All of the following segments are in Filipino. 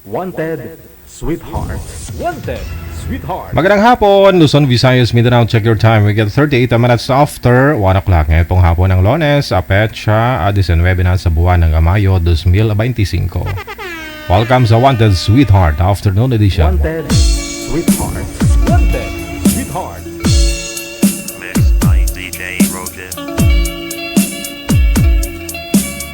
Wanted, Sweetheart. Wanted, Sweetheart. Magandang hapon, Luzon, Visayas, Mindanao. Check your time. We get 38 minutes after 1 o'clock. Ngayon pong hapon ng Lunes, Petsa, 19 na sa buwan ng Mayo 2025. Welcome sa Wanted, Sweetheart Afternoon Edition. Wanted, Sweetheart. Wanted, Sweetheart. Mixed by DJ Roger. Mixed by DJ Roger.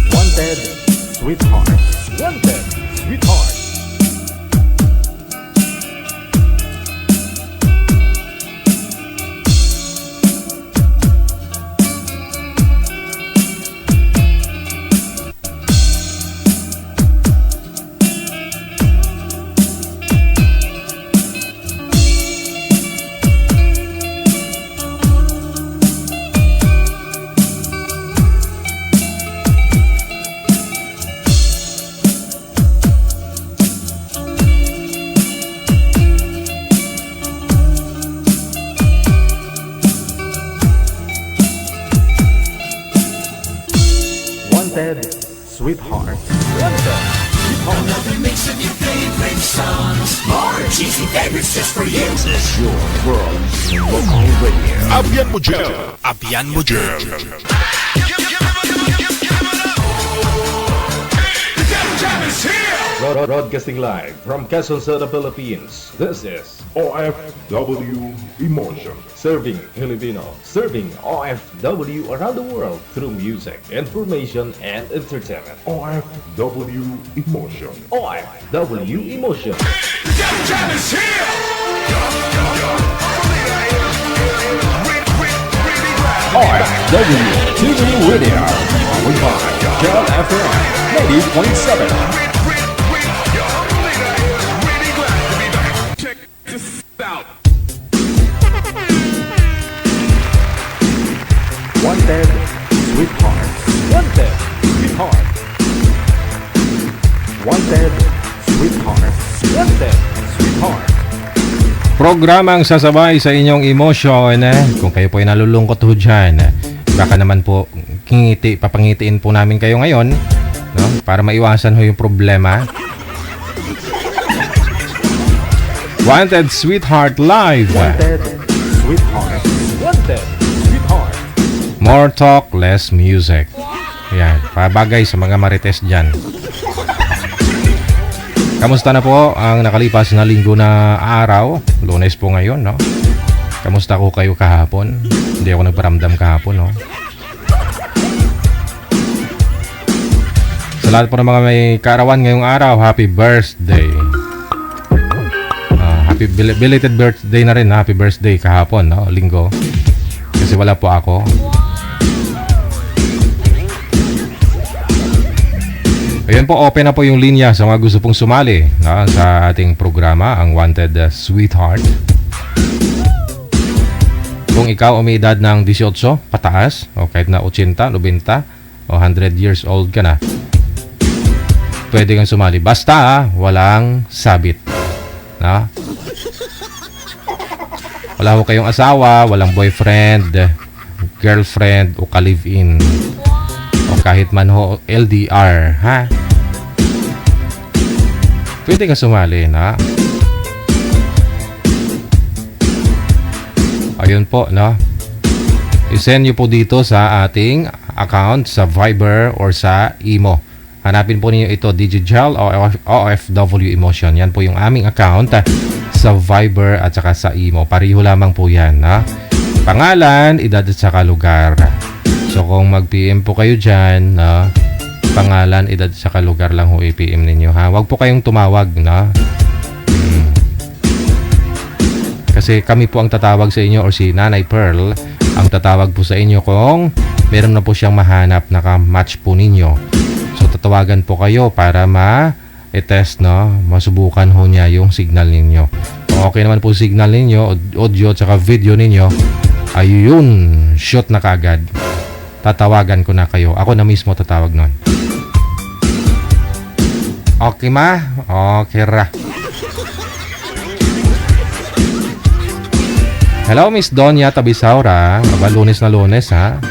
Wanted, Sweetheart. Wanted, Sweetheart. Wanted, Sweetheart. Wanted, Sweetheart. Nothing makes of your favorite songs. More cheesy favorites just for you. This is your world local radio. Abyan mo dyan. Abyan mo dyan. Broadcasting live from Quezon City, Philippines. This is OFW Emotion. Serving Filipino, serving OFW around the world through music, information, and entertainment. OFW Emotion. OFW Emotion. OFW TV Radio. We find John FM 90.7. Wanted, Sweetheart. Wanted, Sweetheart. Wanted, Sweetheart. Wanted, Sweetheart. Programang sasabay sa inyong emosyon. Kung kayo po ay nalulungkot ho dyan, baka naman po papangitiin po namin kayo ngayon, no? Para maiwasan ho yung problema. Wanted Sweetheart Live. Wanted Sweetheart. Wanted Sweetheart. More talk, less music. Yan, pabagay sa mga marites dyan. Kamusta na po ang nakalipas na linggo na araw? Lunes po ngayon, no? Kamusta ko kayo kahapon? Hindi ako nagparamdam kahapon, no? Sa lahat po ng mga may kaarawan ngayong araw, happy birthday. Happy belated birthday na rin, happy birthday kahapon, no? Linggo. Kasi wala po ako. Ayan po, open na po yung linya sa mga gusto pong sumali, no? Sa ating programa, ang Wanted Sweetheart. Kung ikaw may edad ng 18 pataas, o kahit na 80, 90, o 100 years old ka na, pwede kang sumali. Basta walang sabit. No? Wala ho kayong asawa, walang boyfriend, girlfriend, o ka-live-in. O kahit man ho LDR, ha? Pwede kang sumali, na? Ayun po, no? I-send nyo po dito sa ating account sa Viber or sa Imo. Hanapin po ninyo ito, Digital o OFW Emotion. Yan po yung aming account sa Viber at saka sa Imo. Pariho lamang po yan, na? Pangalan, edad at saka lugar. So kung mag-PM po kayo dyan, na pangalan, edad at saka lugar lang ho i-PM ninyo, ha? Huwag po kayong tumawag, na? Kasi kami po ang tatawag sa inyo or si Nanay Pearl ang tatawag po sa inyo kung meron na po siyang mahanap na ka-match po ninyo. So tatawagan po kayo para ma-test, no? Masubukan ho niya yung signal ninyo. Kung okay naman po signal ninyo, audio at saka video ninyo, ayun, shoot na kaagad. Tatawagan ko na kayo. Ako na mismo tatawag nun. Okay ma? Okay ra. Hello Miss Donya Tabisaura. Aba, Lunes na Lunes, ha?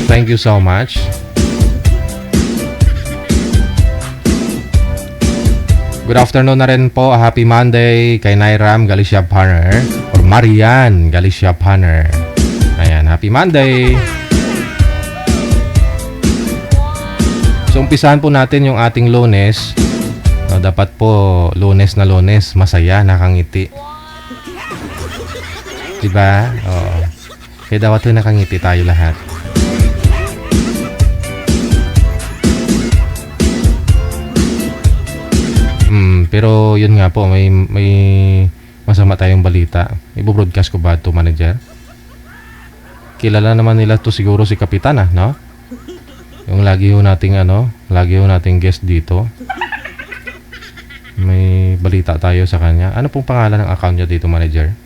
Thank you so much. Good afternoon na rin po. Happy Monday kay Nairam Galicia Panner or Marian Galicia Panner. Ayan, happy Monday. So, umpisahan po natin yung ating Lunes. No, dapat po Lunes na Lunes, masaya, nakangiti. Diba? Oo. Kaya dapat po nakangiti tayo lahat. Pero yun nga po, may masama tayong balita. Ibo-broadcast ko ba ito, manager? Kilala naman nila to siguro si Kapitan, no? Yung lagi ho nating guest dito. May balita tayo sa kanya. Ano pong pangalan ng account niya dito, manager?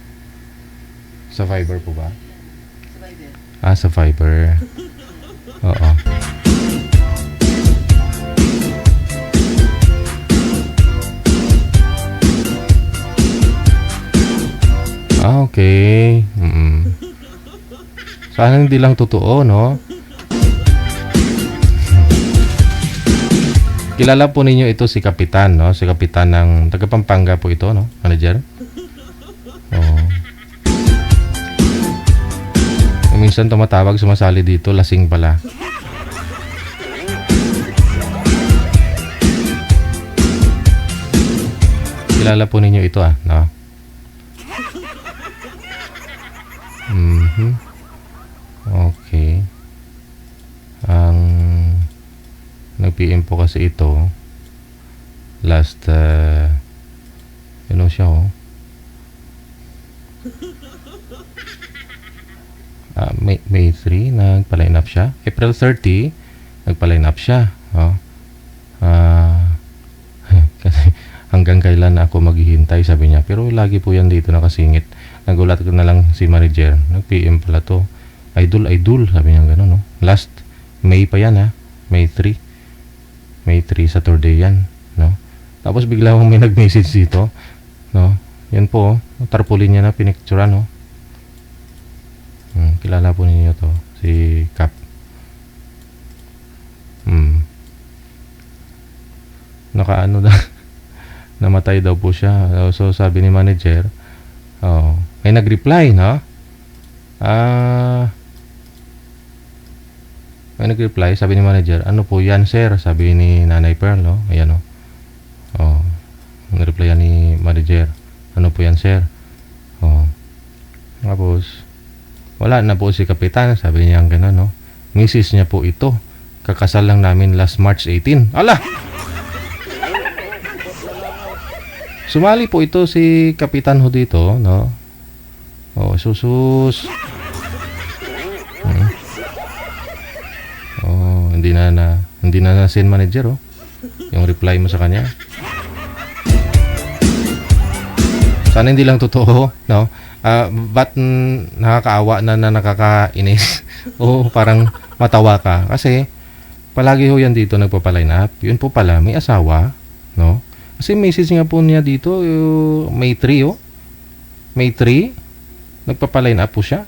Sa Viber po ba? Sa Viber. Sa Viber. Oo. Okay. Sana hindi lang totoo, no? Kilala po ninyo ito si Kapitan, no? Si Kapitan ng taga Pampanga po ito, no? Manager? Oo. Minsan tumatawag, sumasali dito, lasing pala. Kilala po ninyo ito, no? Okay. Ang nag-PM po kasi ito last siya, May 3 nagpa-line up siya. April 30 nagpa-line up siya. Kasi hanggang kailan ako maghihintay, sabi niya. Pero lagi po yan dito nakasingit. Nagulat ko na lang si manager. Nag-PM pala to. Idol, sabi niya gano'n, no? Last May pa yan, ha? May 3 Saturday yan, no? Tapos bigla may nag-message dito, no? Yan po, tarpaulin niya na pinicturean, no? Kilala po ninyo to. si Cap. Nakaano na namatay daw po siya. So sabi ni manager, may nag-reply, no? May nag-reply, sabi ni manager, ano po yan, sir? Sabi ni Nanay Pearl, no? Ayan, no? Nag-reply yan ni manager, ano po yan, sir? Tapos wala na po si kapitan, sabi niya gano'n, no? Misis niya po ito, kakasal lang namin last March 18. Ala! Sumali po ito si kapitan ho dito, no? Susus. Hindi na send manager, yung reply mo sa kanya. Sana hindi lang totoo, no? Ba't nakakaawa na nakakainis? Parang matawa ka. Kasi, palagi ho yan dito nagpapaline up. Yun po pala, may asawa, no? Kasi message nga po niya dito, May 3, May 3, nagpapaline up po siya.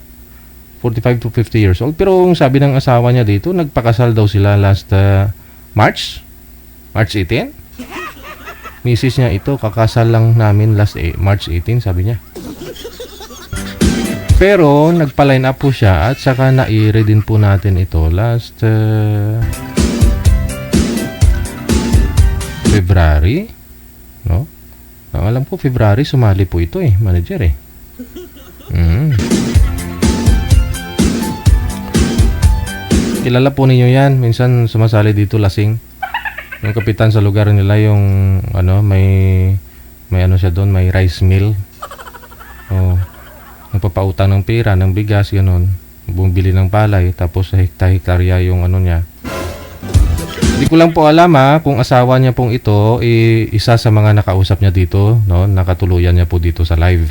45 to 50 years old. Pero ang sabi ng asawa niya dito, nagpakasal daw sila last March 18. Message niya ito, kakasal lang namin last March 18, sabi niya. Pero nagpa-line up po siya at saka na-i-read din po natin ito last February, no? Alam ko February sumali po ito manager Kilala po ninyo yan, minsan sumasali dito lasing. Yung kapitan sa lugar nila, yung may siya doon, may rice mill. Nagpapautang ng pera, ng bigas, gano'n. Bumibili ng palay, tapos sa hektarya yung niya. Hindi ko lang po alam kung asawa niya pong ito, isa sa mga nakausap niya dito, no? Nakatuluyan niya po dito sa live.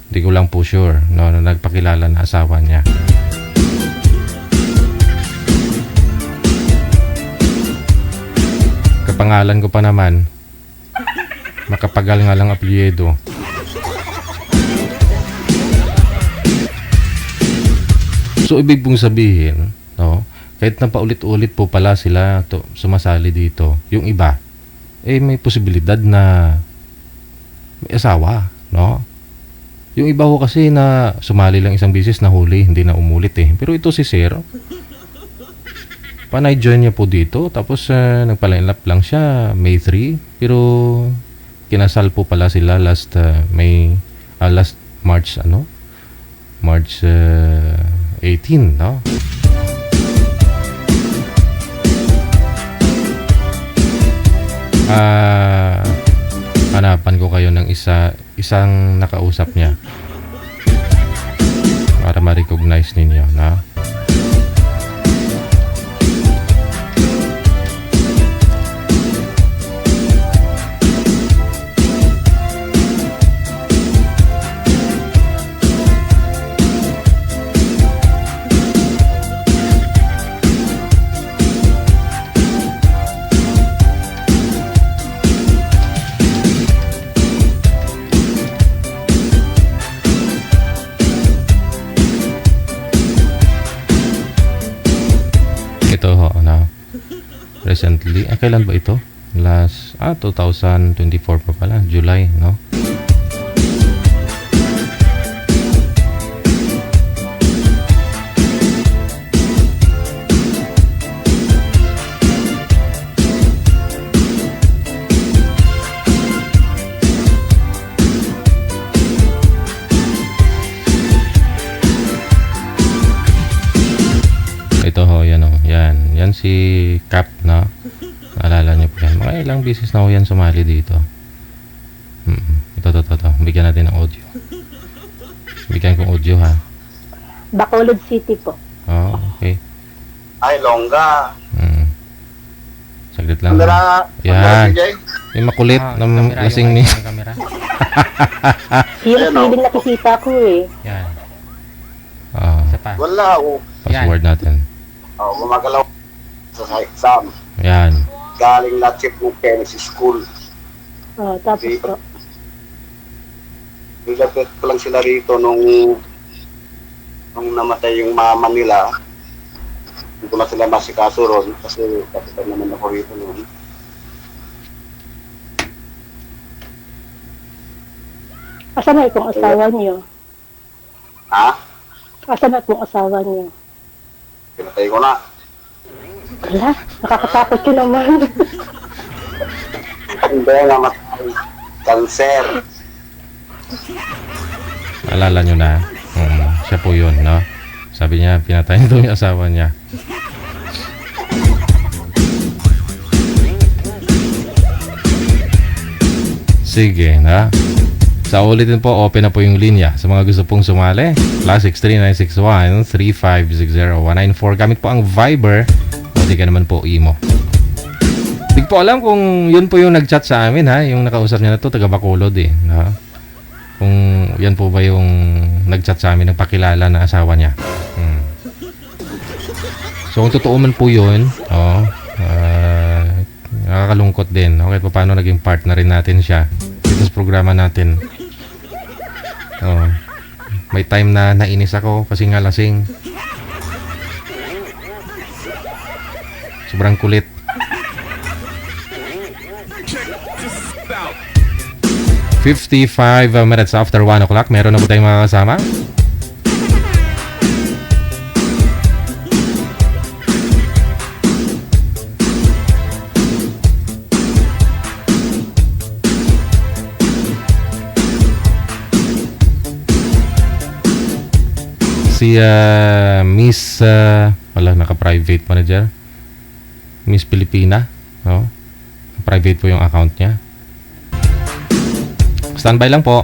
Hindi ko lang po sure, no? Na nagpakilala na asawa niya. Kapangalan ko pa naman, makapagal nga lang apelyido. So ibig pong sabihin, no? Kahit na paulit-ulit po pala sila sumasali dito, yung iba, may posibilidad na may asawa, no? Yung iba ho kasi na sumali lang isang beses na huli, hindi na umulit Pero ito si Sir, panay join niya po dito, tapos nagpa-line up lang siya May 3, pero kinasal po pala sila last March, March 18, no? Hanapan ko kayo ng isang nakausap niya para ma-recognize ninyo, no? Ito recently, kailan ba ito? Last 2024 pa pala, July, no? Ito yan si Cap, no? Naalala niyo po yan. Mga ilang beses na yan sumali dito. Ito. Bigyan natin ng audio. Bigyan kong audio, ha? Bacolod City po. Okay. Ay, longga. Saglit lang. Kamera. Yan. Yung makulit ng lasing ni... Feeling nakikita ko Yan. Wala ako. Password natin. Gumagalaw sa exam. Yan. Galing na chip ng Tennessee School. Tapos po. Nilapit pa lang sila rito nung namatay yung mama nila. Hindi ko na sila masikaso ron kasi kapitan naman ako rito noon. Asan na itong asawa niyo? Ha? Asan na itong asawa niyo? Pinatay ko na. Wala, nakakatakot yun naman. Hindi na matay. Cancer. Alala nyo na. Siya po yun, no? Sabi niya, pinatay nito yung asawa niya. Sige, na. Sa ulitin po, open na po yung linya. Sa mga gusto pong sumali, +63961-3560-194. Gamit po ang Viber. O di ka naman po imo. Hindi ko po alam kung yun po yung nag-chat sa amin, ha? Yung nakausap niya na to, taga Bacolod eh. No? Kung yan po ba yung nag-chat sa amin, nagpakilala na asawa niya. So kung totoo man po yun, nakakalungkot din. Okay, paano naging partner rin natin siya dito sa programa natin. May time na nainis ako kasi nga lasing. Sobrang kulit. Check this out. 55 minutes after 1 o'clock. Meron na po tayong mga kasama. Si Miss wala, naka-private manager. Miss Pilipina, no? Private po yung account niya. Standby lang po.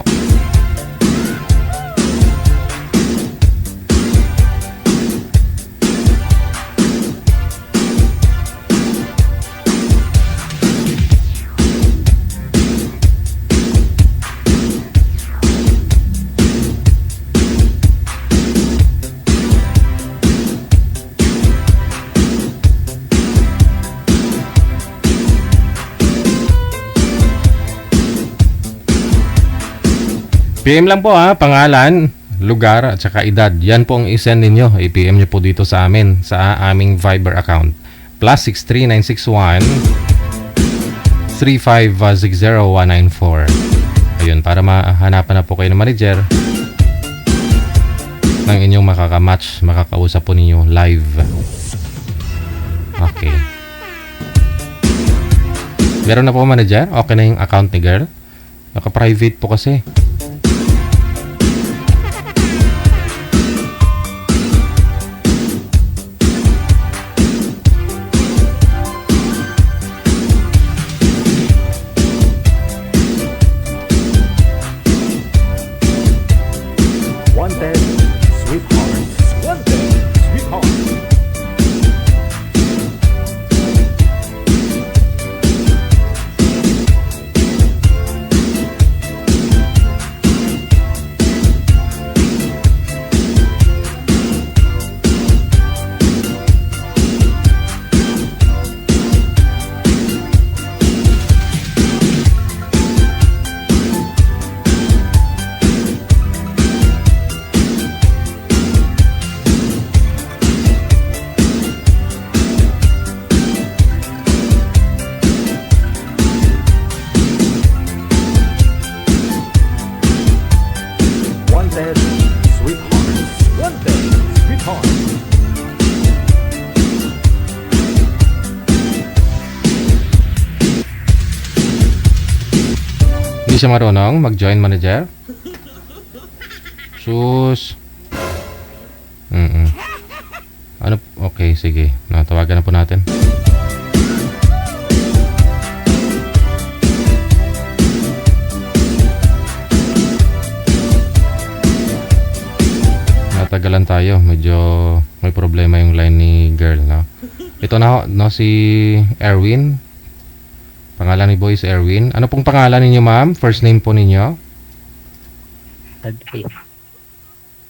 PM lang po ha, pangalan, lugar at saka edad. Yan po ang i-send ninyo. I-PM nyo po dito sa amin, sa aming Viber account. +63961 3560-194. Ayun, para mahanapan na po kayo ng manager ng inyong makakamatch, makakausap po ninyo live. Okay. Meron na po manager? Okay na yung account ni girl? Naka-private po kasi. Wanted, sweetheart. Wanted, sweetheart. Wanted, sweetheart. Wanted, sweetheart. Hindi siya marunong mag-join manager. Sus. Ano? Okay, sige. Natawagan na po natin. Natagalan tayo. Medyo may problema yung line ni girl, no? Ito na, no, si Erwin. Pangalan ni boy si Erwin. Ano pong pangalan ninyo, ma'am? First name po ninyo?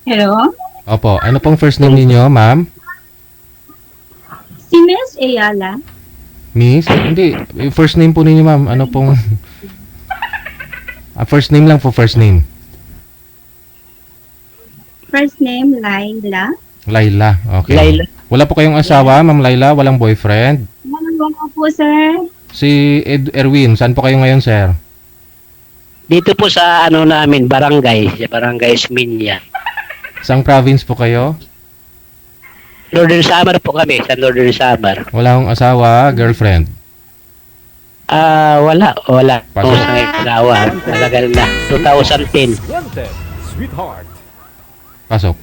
Hello? Opo. Ano pong first name ninyo, ma'am? Si Miss Ayala. Miss? Hindi. First name po ninyo, ma'am. Ano pong... first name lang po, first name. First name, Laila. Laila. Okay. Laila. Wala po kayong asawa, Ma'am Laila? Walang boyfriend? Wala po, sir. Si Erwin, saan po kayo ngayon, sir? Dito po sa ano namin, barangay, sa barangay Esminya. Saang province po kayo? Northern Samar po kami, sa Northern Samar. Wala akong asawa, girlfriend. Wala. Pasok. O sa asawa, talagal na. 2010. Wanted, sweetheart. Pasok.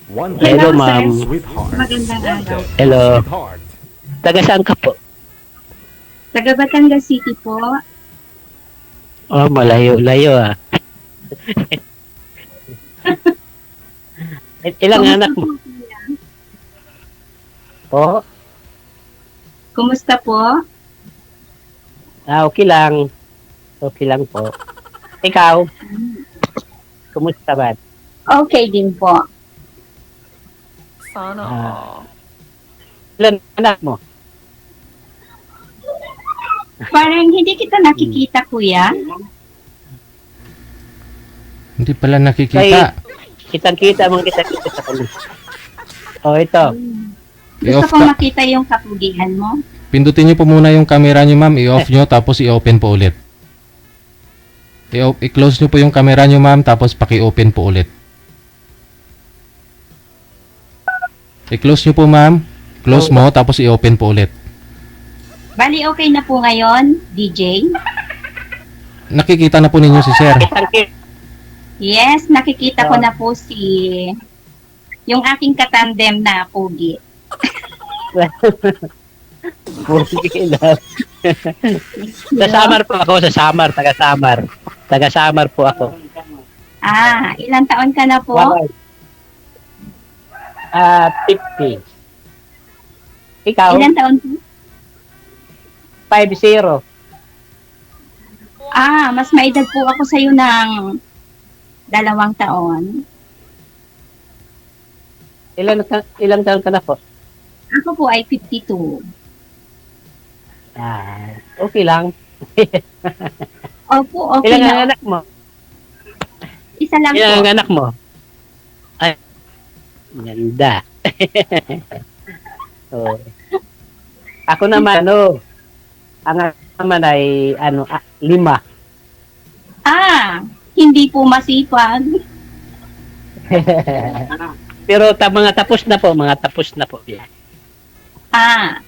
Wanted, Hello, Hello, ma'am. sir. sweetheart. Magandang araw. Wanted, Hello. sweetheart. Taga saan ka po? Taga Batangas City po. Oh, malayo ah. Ilang anak mo? Po? Kumusta po? Okay lang. Okay lang po. Ikaw? Kumusta ba? Okay din po. Ilan anak mo? Parang hindi kita nakikita, kuya. Hindi pala nakikita. Kitang-kita mong kita-kita sa kanya. Oh, ito. Gusto I-off kong ka. makita yung kapugian mo. Pindutin niyo po muna yung camera niyo, ma'am. I-off niyo, tapos i-open po ulit. I-close niyo po yung camera niyo, ma'am, tapos paki-open po ulit. I-close niyo po, ma'am. Close mo, tapos i-open po ulit. Bali, okay na po ngayon, DJ? Nakikita na po ninyo si sir. Kitang-kita. Yes, nakikita ko na po yung aking katandem na pugi. Sa Samar po ako, sa Samar, taga Samar. Taga Samar po ako. Ilang taon ka na po? 50. Ikaw? Ilang taon po? 50. Mas maedad po ako sa'yo ng 2 taon. Ilang taon ka na po? Ako po ay 52. Okay lang. Opo, okay Ilang ang na. anak mo? Isa lang Ilang po. ang anak mo? Ay, ganda. Oh. Ako naman, ang anak naman ay, 5. Hindi po masipag. Pero mga tapos na po. Yeah.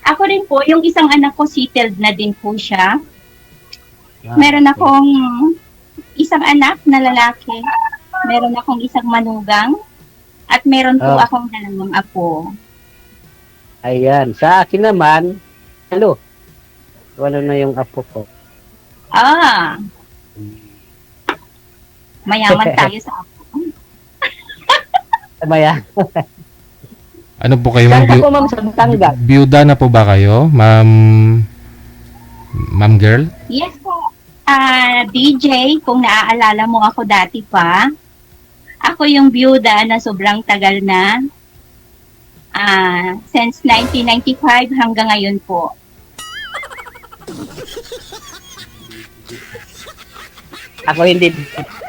Ako rin po, yung isang anak ko, settled na din po siya. Meron akong isang anak na lalaki. Meron akong isang manugang. At meron po akong 2 apo. Ayan. Sa akin naman, wala na yung apo ko. Mayaman tayo sa apo. Maya. Ano po kayo, Saan ma'am? ka po, ma'am, sa Batangas? Byuda na po ba kayo, ma'am? Ma'am girl? Yes po. DJ, kung naaalala mo ako dati pa, ako yung byuda na sobrang tagal na. Since 1995 hanggang ngayon po. Ako hindi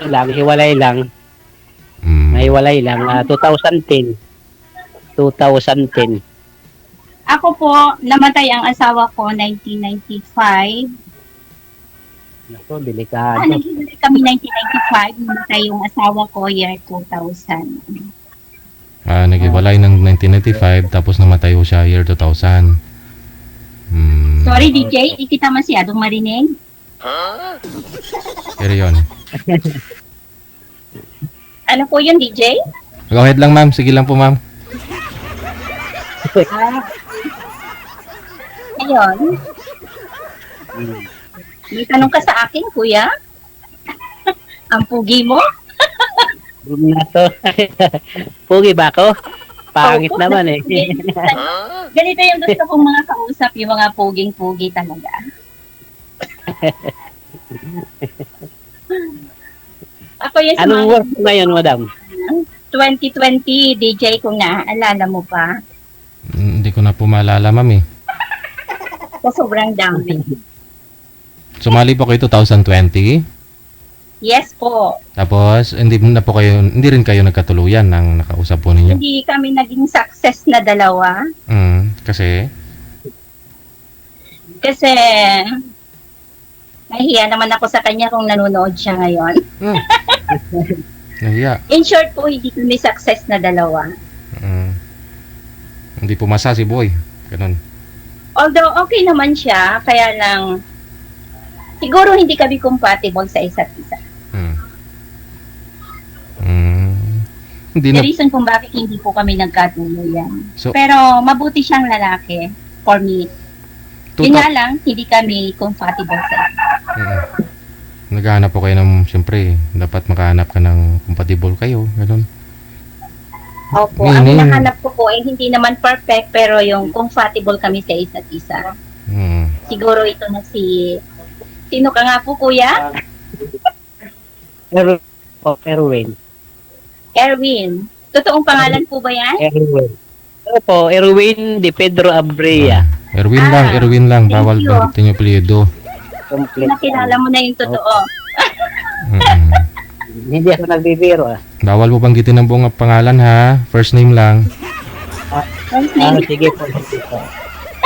lang, hiwalay lang. Nahiwalay lang. 2010. Ako po, namatay ang asawa ko 1995. Ito, delikado. Naghiwalay kami 1995. Namatay yung asawa ko year 2000. Naghiwalay ng 1995, tapos namatay ho siya year 2000. Sorry DJ, di kita masyadong marinig. Pero yun. Ano po yun DJ? Go ahead lang, ma'am. Sige lang po, ma'am. Ayun. May tanong ka sa akin, kuya? Ang pugi mo? Na to. Pugi ba ako? Pangit Opo, naman eh. Ganito yung gusto kong mga kausap, yung mga puging-pugi talaga. Ako yung Anong work mo ngayon, madam? 2020 DJ kung naaalala mo pa. Hindi ko na po maalala, ma'am eh. Sa sobrang dami. Sumali po kayo 2020? Yes po. Tapos, hindi rin kayo nagkatuluyan ng nakausap po ninyo? Hindi kami naging success na dalawa. Kasi? Kasi, nahihiya naman ako sa kanya kung nanonood siya ngayon. Nahiya. In short po, hindi kami success na dalawa. Hindi pumasa si Boy. Ganun. Although, okay naman siya, kaya lang, siguro hindi kami compatible sa isa't isa. Hindi The na, reason kung bakit hindi po kami nagkatuluyan. So- Pero, mabuti siyang lalaki for me. Yun nga lang, hindi kami compatible sa isa. Naghahanap po kayo ng, siyempre, dapat makahanap ka ng compatible kayo. Ganun. Opo, ang hinahanap ko po ay hindi naman perfect, pero yung compatible kami sa isa't isa. Siguro ito na sino ka nga po, kuya? Erwin. Erwin. Totoong pangalan po ba yan? Erwin. Opo, Erwin de Pedro Abrea. Erwin lang. thank Bawal you. banggitin yung apelyido. Complete. Nakilala mo na yung totoo. Hindi ako nagbibiro Bawal po banggitin ang buong pangalan ha. First name lang. First name? Sige po.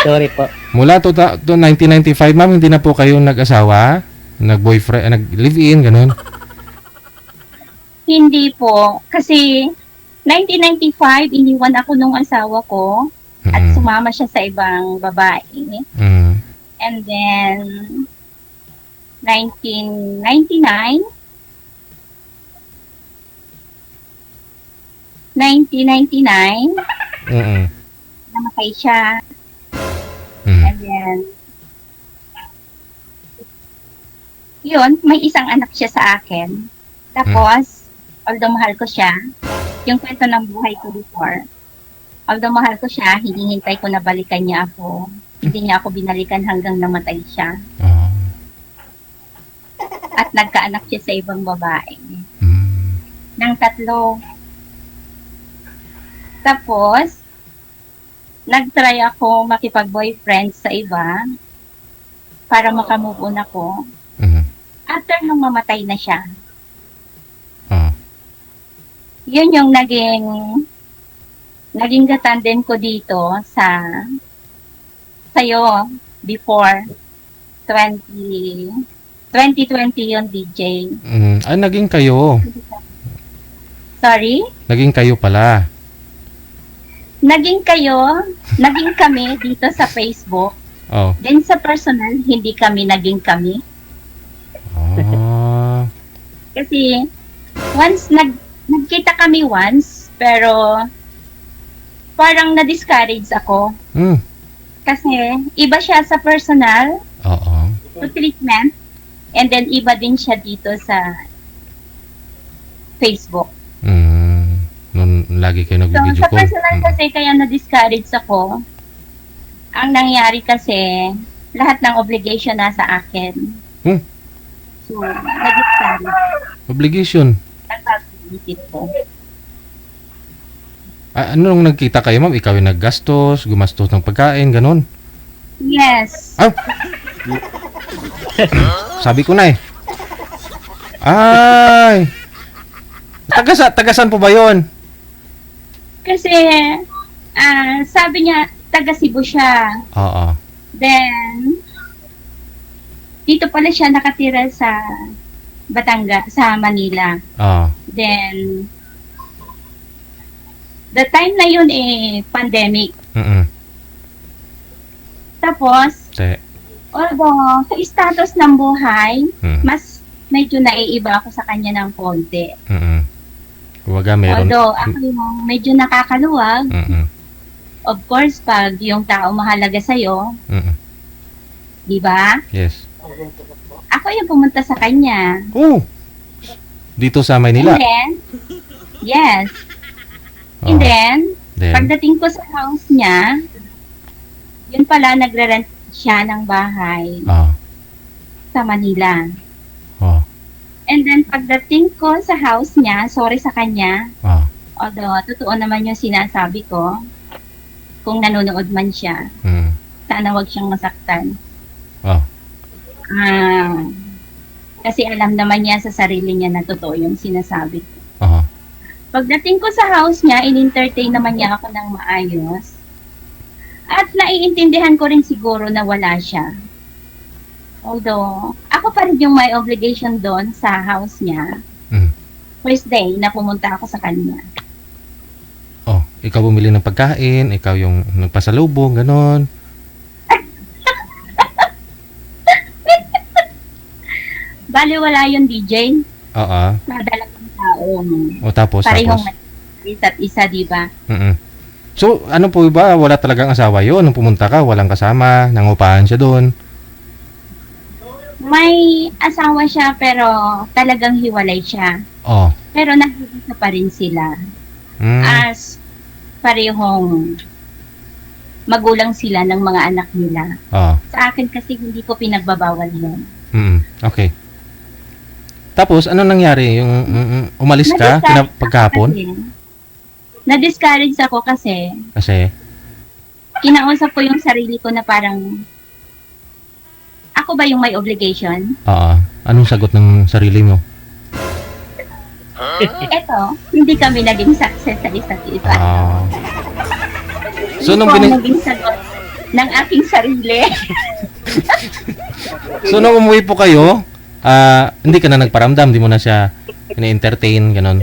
Sorry po. Mula 1995, ma'am, hindi na po kayo nag-asawa? Nag-boyfriend, nag-live-in, ganun? Hindi po. Kasi 1995, iniwan ako nung asawa ko at sumama siya sa ibang babae. And then, 1999, namatay siya. And then, yun, may isang anak siya sa akin. Tapos, although mahal ko siya, yung kwento ng buhay ko before, although mahal ko siya, hinihintay ko na balikan niya ako. Hindi niya ako binalikan hanggang namatay siya. At nagkaanak siya sa ibang babae. Ng 3. Tapos, nag-try ako makipag-boyfriend sa iba para makamove on ako. After nung mamatay na siya, yun yung naging katandem ko dito sa'yo before 2020 yun, DJ. Naging kayo. Sorry? Naging kayo pala. Naging kami dito sa Facebook. Then sa personal, hindi kami naging kami. Kasi once nagkita kami once, pero parang na-discourage ako. Kasi iba siya sa personal, to treatment, and then iba din siya dito sa Facebook. Noon lagi kayo nag-video So, sa call. personal kasi kaya na-discourage ako. Ang nangyari kasi, lahat ng obligation nasa akin. So, na-discourage. Obligation? Nagpapag-isip ko. Nung nagkita kayo, ma'am? Ikaw yung naggastos, gumastos ng pagkain, ganun? Yes. Sabi ko na eh. Ay! Tagasan po ba yun? Kasi, sabi niya, taga Cebu siya. Then, dito pala siya nakatira sa sa Manila. Then, the time na yun pandemic. Tapos, although sa status ng buhay, mas medyo naiiba ako sa kanya ng konti. Kumbaga meron. Although ako yung medyo nakakaluwag, of course, pag yung tao mahalaga sa'yo, di ba? Yes. Ako yung pumunta sa kanya. Dito sa Maynila? And then, yes. And then, pagdating ko sa house niya, yun pala, nagre-rent siya ng bahay sa Manila. And then, pagdating ko sa house niya, sorry sa kanya, although, totoo naman yung sinasabi ko, kung nanonood man siya, sana wag siyang masaktan. Kasi alam naman niya sa sarili niya na totoo yung sinasabi ko. Aha. Pagdating ko sa house niya, in-entertain naman niya ako ng maayos. At naiintindihan ko rin siguro na wala siya. Although, ako pa rin yung may obligation doon sa house niya. Mm. First day na pumunta ako sa kanya. Oh, ikaw bumili ng pagkain, ikaw yung nagpasalubong, ganon. Bali wala yung DJ. Oo. Madalagang tao. O tapos, Parehong tapos. isa't isa, di ba? Mm-mm. So, ano po ba? Wala talagang asawa yun? Nung pumunta ka, walang kasama, nangupahan siya doon. May asawa siya pero talagang hiwalay siya. Oh. Pero nag-iisa pa rin sila. Mm. As parehong magulang sila ng mga anak nila. Oh. Sa akin kasi hindi ko pinagbabawal yun. Okay. Tapos, ano nangyari? Yung umalis ka pagkahapon? Na-discourage ako kasi Kasi? kinausap ko yung sarili ko na parang ako ba yung may obligation? Oo. Anong sagot ng sarili mo? Eto, hindi kami naging success sa isa't isa. Ah. So, Hindi nung ko bini- naging sagot ng aking sarili. So, nung umuwi po kayo, hindi ka na nagparamdam, di mo na siya ina-entertain, ganon.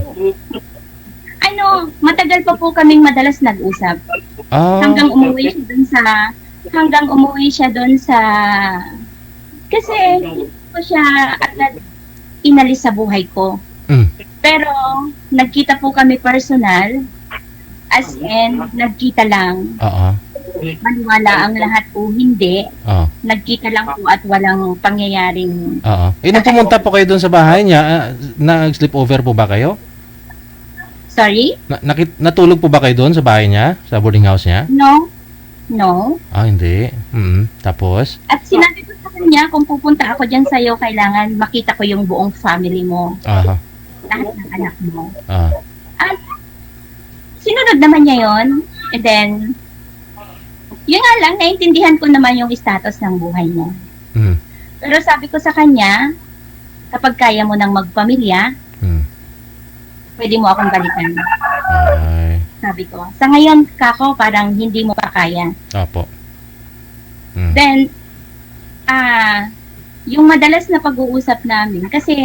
Matagal pa po kaming madalas nag-usap. Ah. Hanggang umuwi siya doon sa kasi hindi ko siya agad inalis sa buhay ko. Mm. Pero nagkita po kami personal, as in nagkita lang. Oo. Maniwala ang lahat po hindi. Oo. Nagkita lang po at walang pangyayaring Oo. Nung pumunta po kayo doon sa bahay niya, nag-sleepover po ba kayo? sorry? Natulog po ba kayo doon sa bahay niya? Sa boarding house niya? No. No. Ah, hindi. Tapos? At sinabi ko sa kanya, kung pupunta ako dyan sa'yo, kailangan makita ko yung buong family mo. Aha. Lahat ng anak mo. Ah. At sinunod naman niya yon. And then, yun nga lang, naintindihan ko naman yung status ng buhay niya. Mm. Pero sabi ko sa kanya, kapag kaya mo nang magpamilya, pwede mo akong balikan. Ay. Sabi ko. Sa ngayon, kako, parang hindi mo pa kaya. Opo. Then, yung madalas na pag-uusap namin, kasi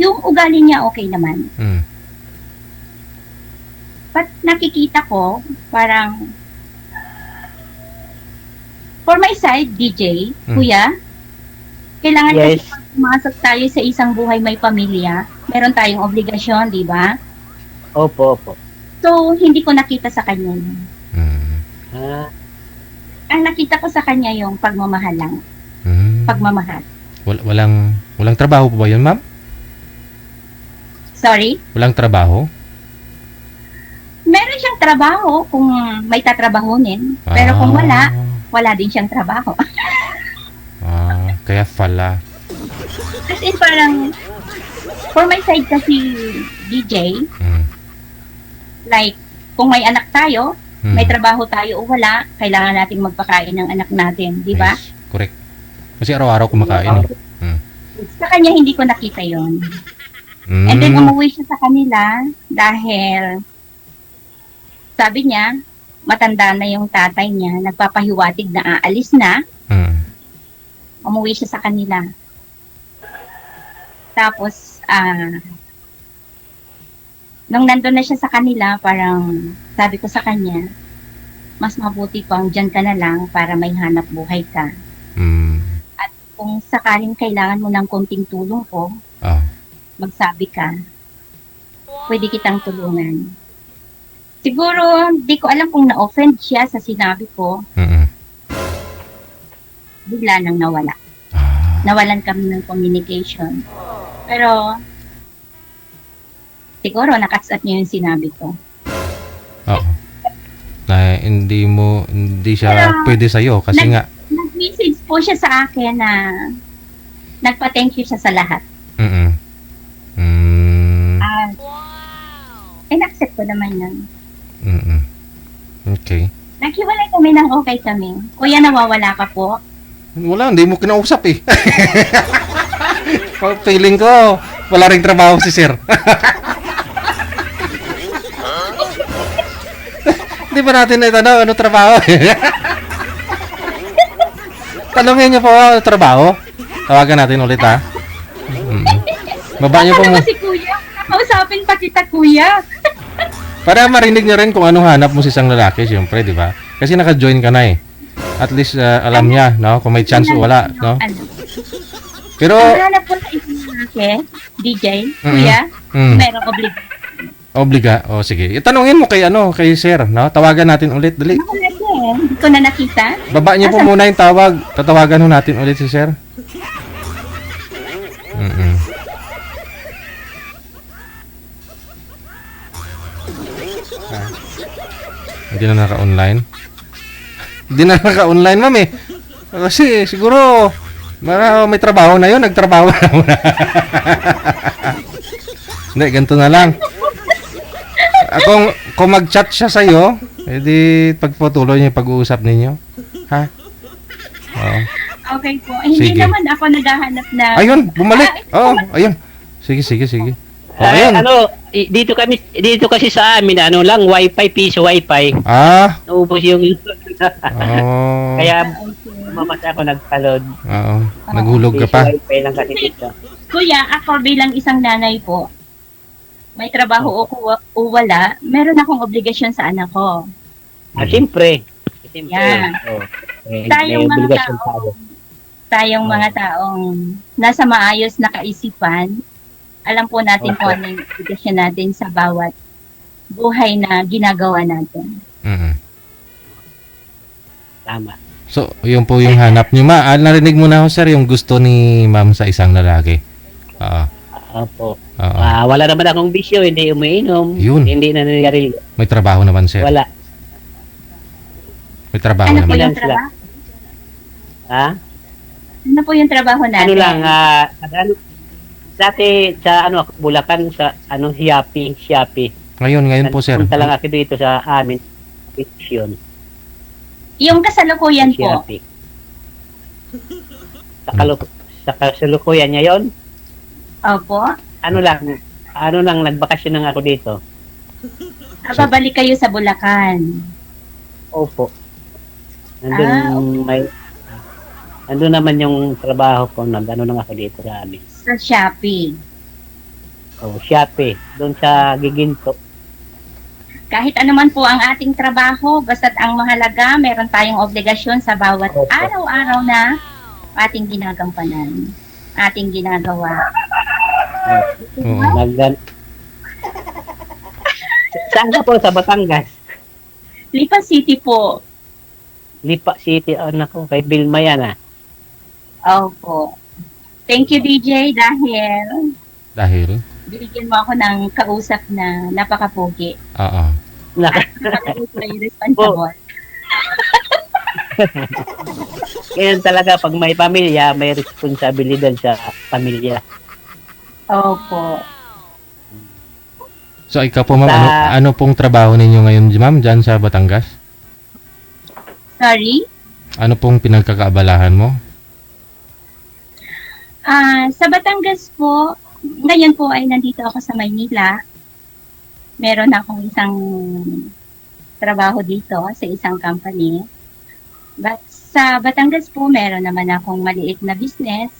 yung ugali niya okay naman. But nakikita ko, parang, for my side, DJ, kuya, kailangan kasi pag pumasok tayo sa isang buhay may pamilya, meron tayong obligasyon, di ba? Opo, opo. So, hindi ko nakita sa kanya yun. Ang nakita ko sa kanya yung pagmamahal lang. Pagmamahal. Walang trabaho po ba yun, ma'am? Sorry? Walang trabaho? Meron siyang trabaho kung may tatrabahunin. Pero kung wala din siyang trabaho. Kaya pala. As in parang, for my side kasi, DJ, like, kung may anak tayo, may trabaho tayo o wala, kailangan nating magpakain ng anak natin, di ba? Yes, correct. Kasi araw-araw kumakain. Sa kanya, hindi ko nakita yon. And then, umuwi siya sa kanila dahil, sabi niya, matanda na yung tatay niya, nagpapahiwatig na aalis na, umuwi siya sa kanila. Tapos, nung nandun na siya sa kanila, parang sabi ko sa kanya, mas mabuti pang dyan ka na lang para may hanap buhay ka. At kung sakaling kailangan mo ng konting tulong ko, magsabi ka, pwede kitang tulungan. Siguro, di ko alam kung na-offend siya sa sinabi ko, bigla nang nawala. Nawalan kami ng communication. Pero, siguro nakatsaat niya yung sinabi ko. Oo. Na hindi siya pwede sa'yo kasi nga. Nag-message po siya sa akin na nagpa-thank you siya sa lahat. In-accept ko naman yun. Okay. Naghiwalay kami ng okay kami. Kuya, nawawala ka po. Wala, hindi mo kinausap eh. Feeling ko, wala ring trabaho si sir. Hindi ba natin itanong ano trabaho? Tanungin niyo po ano trabaho. Tawagan natin ulit ha. Baba niyo po Ako mo. naman si kuya. Kausapin pa kita, kuya. Para marinig niyo rin kung anong hanap mo sa isang lalaki, siyempre, di ba? Kasi naka-join ka na eh. At least alam niya, no? Kung may chance o wala, no? Ano? Pero, Ang hanap ko sa isang lalaki, DJ, kuya, merong obliga. O sige. Itanungin mo kay kay sir, no? Tawagan natin ulit, dali. Hindi ko na nakita. Baba niyo po muna yung tawag. Tatawagan ho natin ulit si sir. Hindi na naka-online. Hindi na naka-online, ma'am eh. Kasi siguro may trabaho na yun. Nagtrabaho na muna. Hindi, ganito na lang. Kung mag-chat siya sa'yo, edi pagpatuloy niyo yung pag-uusap ninyo. Ha? Oo. Okay po. Hindi Sige. naman ako naghahanap na... Ayun, bumalik. Oo, ayun. Sige. Oh, ayun. Dito kasi sa amin, lang, wifi, piso wifi. Ah. Naubos yung... Oo. Kaya, mamasa ako nagkalod. Oo. Naghulog ka pa. Piso wifi lang kasi dito. Kuya, ako bilang isang nanay po, may trabaho o wala, meron akong obligasyon sa anak ko. Siyempre. Yan. Tayong mga taong nasa maayos na kaisipan, alam po natin kung ano yung obligasyon natin sa bawat buhay na ginagawa natin. Tama. So, yun po yung hanap niyo. Narinig mo na ho, sir, yung gusto ni ma'am sa isang lalaki. Opo. Oo. Wala naman akong bisyo, hindi umiinom, Yun. hindi na nangyari. May trabaho naman, sir. Wala. May trabaho Ano po naman. yung trabaho? Ha? Ano po yung trabaho natin? Ano lang, dati sa Bulacan, sa Shopee. Ngayon po, sir. Punta lang ako dito sa amin. Fiction. Yung kasalukuyan po. Shopee. Sa kasalukuyan niya yon. Opo. Ano lang, nagbakasyon lang ako dito. Babalik kayo sa Bulacan. Opo. Nandun naman yung trabaho ko, lang ako dito sa amin. Sa Shopee. Shopee. Doon sa Giginto. Kahit anuman po ang ating trabaho, basta't ang mahalaga, meron tayong obligasyon sa bawat Opo. araw-araw na ating ginagampanan, ating ginagawa. Oo. Saan ka po? Sa Batangas? Lipa City po. Lipa City, ko, kay Vilma yan Opo. Thank you, DJ, dahil binigyan mo ako ng kausap na napakapugi. Oo. At napaka-responsible. Kaya talaga, pag may pamilya, may responsibilidad sa pamilya. Opo. So, ikaw po, ma'am, ano pong trabaho ninyo ngayon, ma'am, dyan sa Batangas? Sorry? Ano pong pinagkakaabalahan mo? Sa Batangas po, ngayon po ay nandito ako sa Maynila. Meron akong isang trabaho dito sa isang company. But sa Batangas po, meron naman akong maliit na business.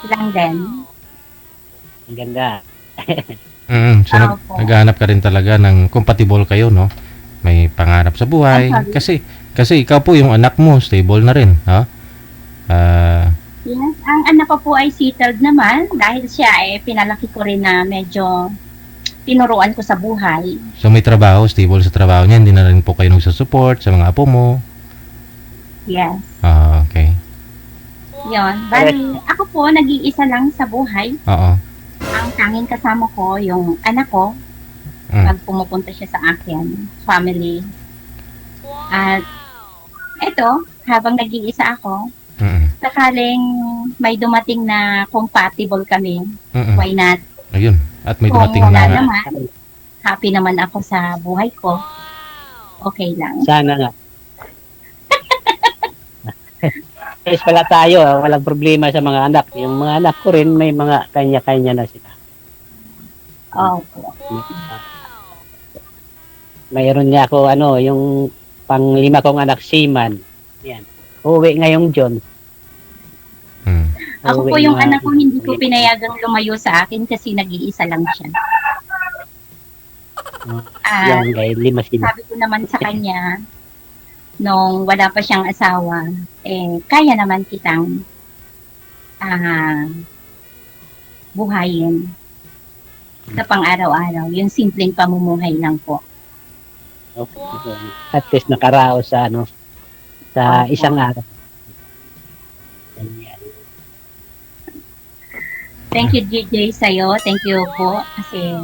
Lang din. Ang ganda. So, naghahanap ka rin talaga ng compatible kayo, no? May pangarap sa buhay. Kasi ikaw po, yung anak mo, stable na rin, ha? Yes, ang anak ko po ay settled naman dahil siya pinalaki ko rin na medyo tinuruan ko sa buhay. So, may trabaho, stable sa trabaho niya. Hindi na rin po kayo nagsusupport sa mga apo mo. Yes. Okay. Yon. Bali, ako po, nag-iisa lang sa buhay. Oo. Ang tanging kasama ko, yung anak ko, pag pumupunta siya sa akin, family. At eto, habang nag-iisa ako, sakaling may dumating na compatible kami, why not? Ayun. At may dumating Kung wala na... naman, happy naman ako sa buhay ko. Okay lang. Sana nga. Yes, pala tayo, walang problema sa mga anak. Yung mga anak ko rin, may mga kanya-kanya na sila. Opo. Mayroon niya ako, yung pang-5 kong anak, Seaman. Yan. Uwi ngayong John. Ako po yung anak ko, hindi ko pinayagang lumayo sa akin kasi nag-iisa lang siya. Yan, guys, 5 sila. Sabi ko naman sa kanya, nung wala pa siyang asawa, kaya naman kitang buhayin sa pang-araw-araw. Yung simpleng pamumuhay lang po. Okay. At least nakaraos sa sa isang araw. Ganyan. Thank you, DJ, sa'yo. Thank you po kasi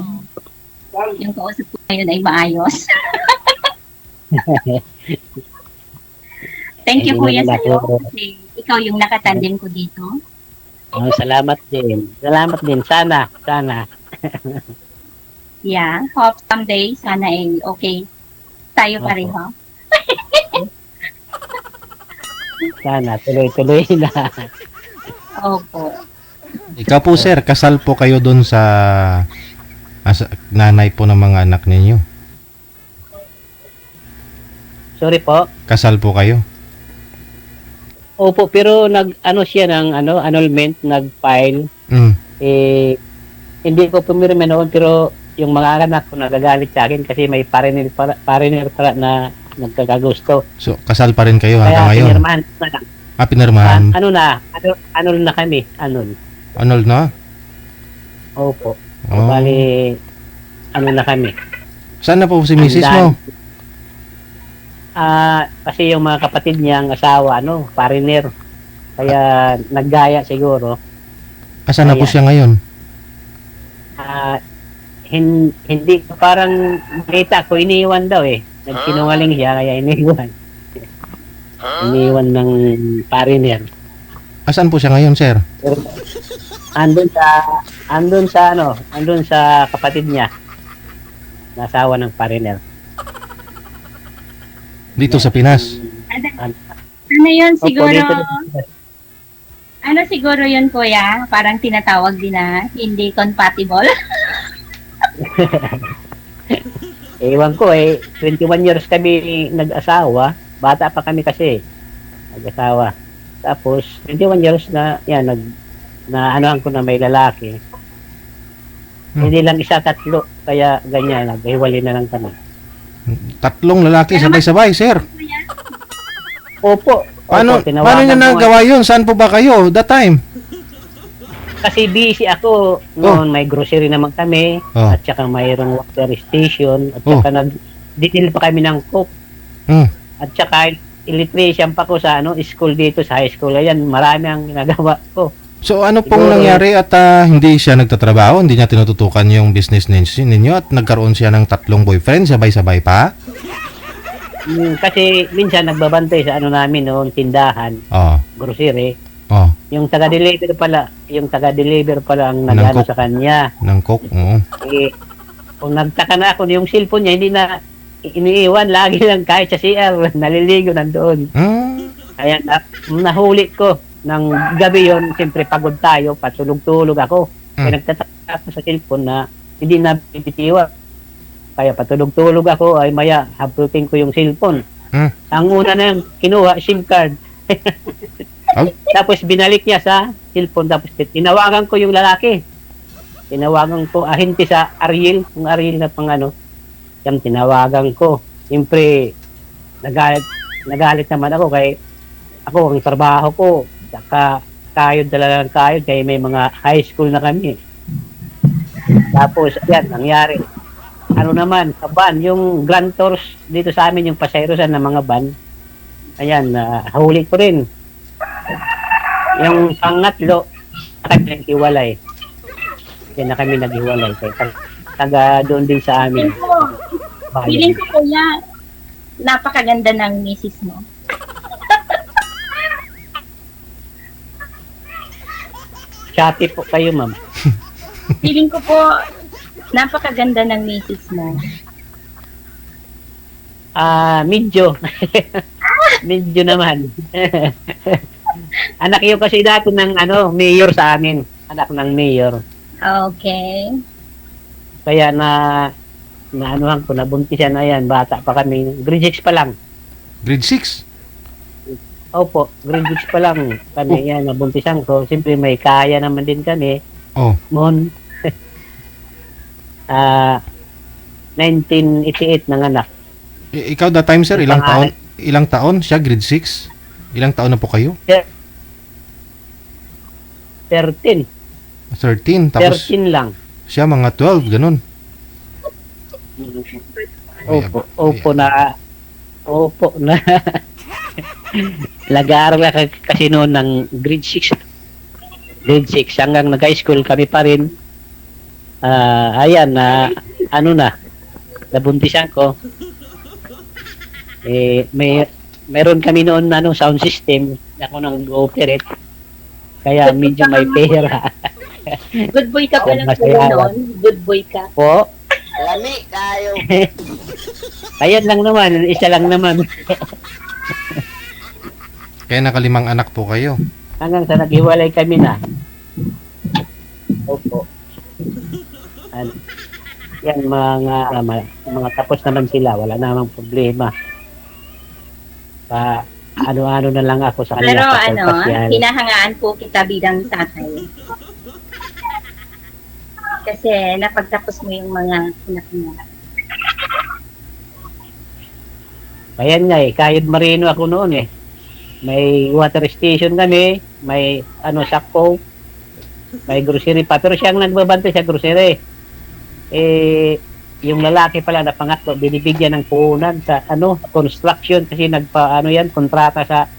yung kausap ko ngayon ay maayos. Thank you, Kuya, sa'yo kasi ikaw yung nakatandem ko dito. Salamat din. Salamat din. Sana. Yeah, hope someday sana ay okay tayo pareho. Sana. Tuloy-tuloy na. Opo. Ikaw po sir, kasal po kayo doon sa nanay po ng mga anak ninyo. Sorry po. Kasal po kayo. Opo, pero siya ng annulment, nag-file. Hindi ko pumirma noon, pero yung mga anak ko nagagalit sa akin kasi may pariner para na nagkakagusto. So, kasal pa rin kayo hanggang Kaya ngayon? pinirmahan na lang. Pinirmahan? Anul na kami. Anul. Anul na? Opo. Oh. Bali, na kami. Saan na po si misis mo? Kasi yung mga kapatid niyang asawa, pariner. Kaya naggaya siguro. Asan na po siya ngayon? Hindi ko parang nakita ko, iniwan daw eh. Nagsinungaling siya, kaya iniwan. Iniwan ng pariner. Asan po siya ngayon, sir? Andun sa kapatid niya. Nasawa ng pariner. Dito sa Pinas? Ano yun siguro? Opo, Ano siguro yun, Kuya? Parang tinatawag din na hindi compatible. Ewan ko 21 years kami nag-asawa. Bata pa kami kasi. Nag-asawa. Tapos, 21 years na, anuhan ko na may lalaki. Hindi lang 1, 3. Kaya ganyan, naghiwalay na lang kami. 3 lalaki sabay-sabay, sir. Opo. Paano tinawagan niya ko nagawa yun? Saan po ba kayo that time? Kasi busy ako noon, may grocery naman kami, at saka mayroong water station, at saka nag-detail pa kami ng cook. At saka electrician pa ko sa school dito, sa high school. Ayan, marami ang ginagawa ko. So ano pong nangyari at hindi siya nagtatrabaho, hindi niya tinututukan yung business ninyo at nagkaroon siya ng 3 boyfriend sabay-sabay pa? Kasi minsan nagbabantay sa namin noon, tindahan, grocery. Yung taga-deliver pala ang nagano sa kanya. Ng cook, oo. Kung nagtaka na ako, yung cellphone niya hindi na iniiwan, lagi lang kahit sa CR, naliligo nandoon. Kaya nahuli ko ng gabi yon, siyempre pagod tayo, patulog-tulog ako. Kaya nagtataka ako sa cellphone na hindi na bibitiwan. Kaya patulog-tulog ako, ay maya, hablutin ko yung cellphone. Ang una na yung kinuha, SIM card. Tapos binalik niya sa cellphone, tapos tinawagan ko yung lalaki. Tinawagan ko, ahente sa Ariel, kung Ariel na pang yung tinawagan ko. Siyempre, nagalit naman ako, kaya ako, ang trabaho ko, kayod talagang kayod, kaya may mga high school na kami. Tapos, yan, nangyari. Naman, sa van, yung Grand Tours dito sa amin, yung pasayrosan ng mga van, ayan, huli ko rin. Yung pangatlo, kami naghiwalay. Yan na kami naghiwalay. Taga doon din sa amin. Feeling ko, Kuya, napakaganda ng misis mo. Shopee po kayo, ma'am. Feeling ko po, napakaganda ng misis mo. Medyo. Medyo naman. Anak yun kasi dati ng mayor sa amin. Anak ng mayor. Okay. Kaya naanuhan ko, nabuntisan na yan. Bata pa kami. Grade 6 pa lang. Grade 6? Opo, grade 6 pa lang kami yan, nabuntisan ko. Siyempre may kaya naman din kami. Oh. Noon, 1988 nanganak. Ikaw that time, sir, ilang taon? Pangalan. Ilang taon siya? Grade 6? Ilang taon na po kayo? 13. 13. Tapos 13 lang. siya mga 12, ganun. Opo na. Nag-aaral kasi noon ng grade 6. Grade 6 hanggang nag-high school kami pa rin. Ayan nabuntisan ko. Meron kami noon sound system, ako nang operate. Kaya medyo may pera. Good boy ka pala Masaya. noon. Good boy ka. Po. Lami tayo. Ayan lang naman, isa lang naman. Kaya nakalimang anak po kayo. Hanggang sa naghiwalay kami na. Opo. Yan mga tapos naman sila, wala namang problema. Ano-ano na lang ako sa Pero kanila. hinahangaan po kita bilang tatay. Kasi napagtapos mo yung mga pinapinala. Ayan nga Kayod Marino ako noon May water station kami, may sakpo, may grocery pa. Pero siyang nagbabantay sa grocery. Yung lalaki pala na pangatlo, binibigyan ng puhunan sa construction kasi kontrata sa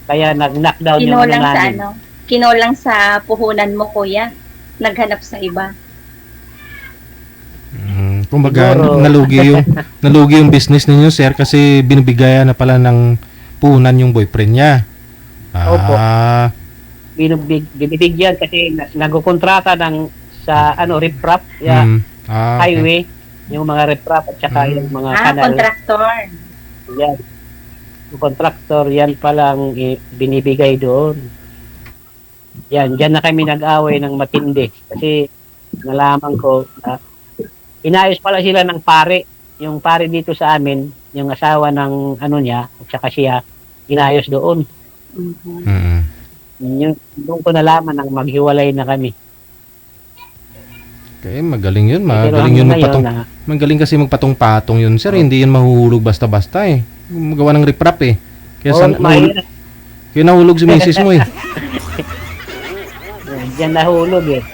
kaya nag-knockdown yung Kinolang sa namin. Kinolang sa puhunan mo, kuya. Naghanap sa iba. Kumbaga, Siguro. nalugi yung business ninyo, sir, kasi binibigayan na pala ng puhunan yung boyfriend niya. Opo. Binibigyan kasi nagkokontrata sa riprap, Okay. highway, yung mga riprap at saka yung mga kanal. Kontraktor. Yan. Yung contractor, yan palang binibigay doon. Yan, dyan na kami nag-away ng matindi. Kasi nalaman ko na inayos pala sila ng pare. Yung pare dito sa amin, yung asawa ng niya, at saka siya, inayos doon. Doon ko nalaman nang maghiwalay na kami. Okay, magaling yun. Pero Magaling yun hanggang magpatong. ngayon, Magaling kasi magpatong-patong yun, sir. Hindi yun mahuhulog basta-basta eh. Magawa ng riprap eh. Kaya kaya nahulog si misis mo eh. Diyan nahulog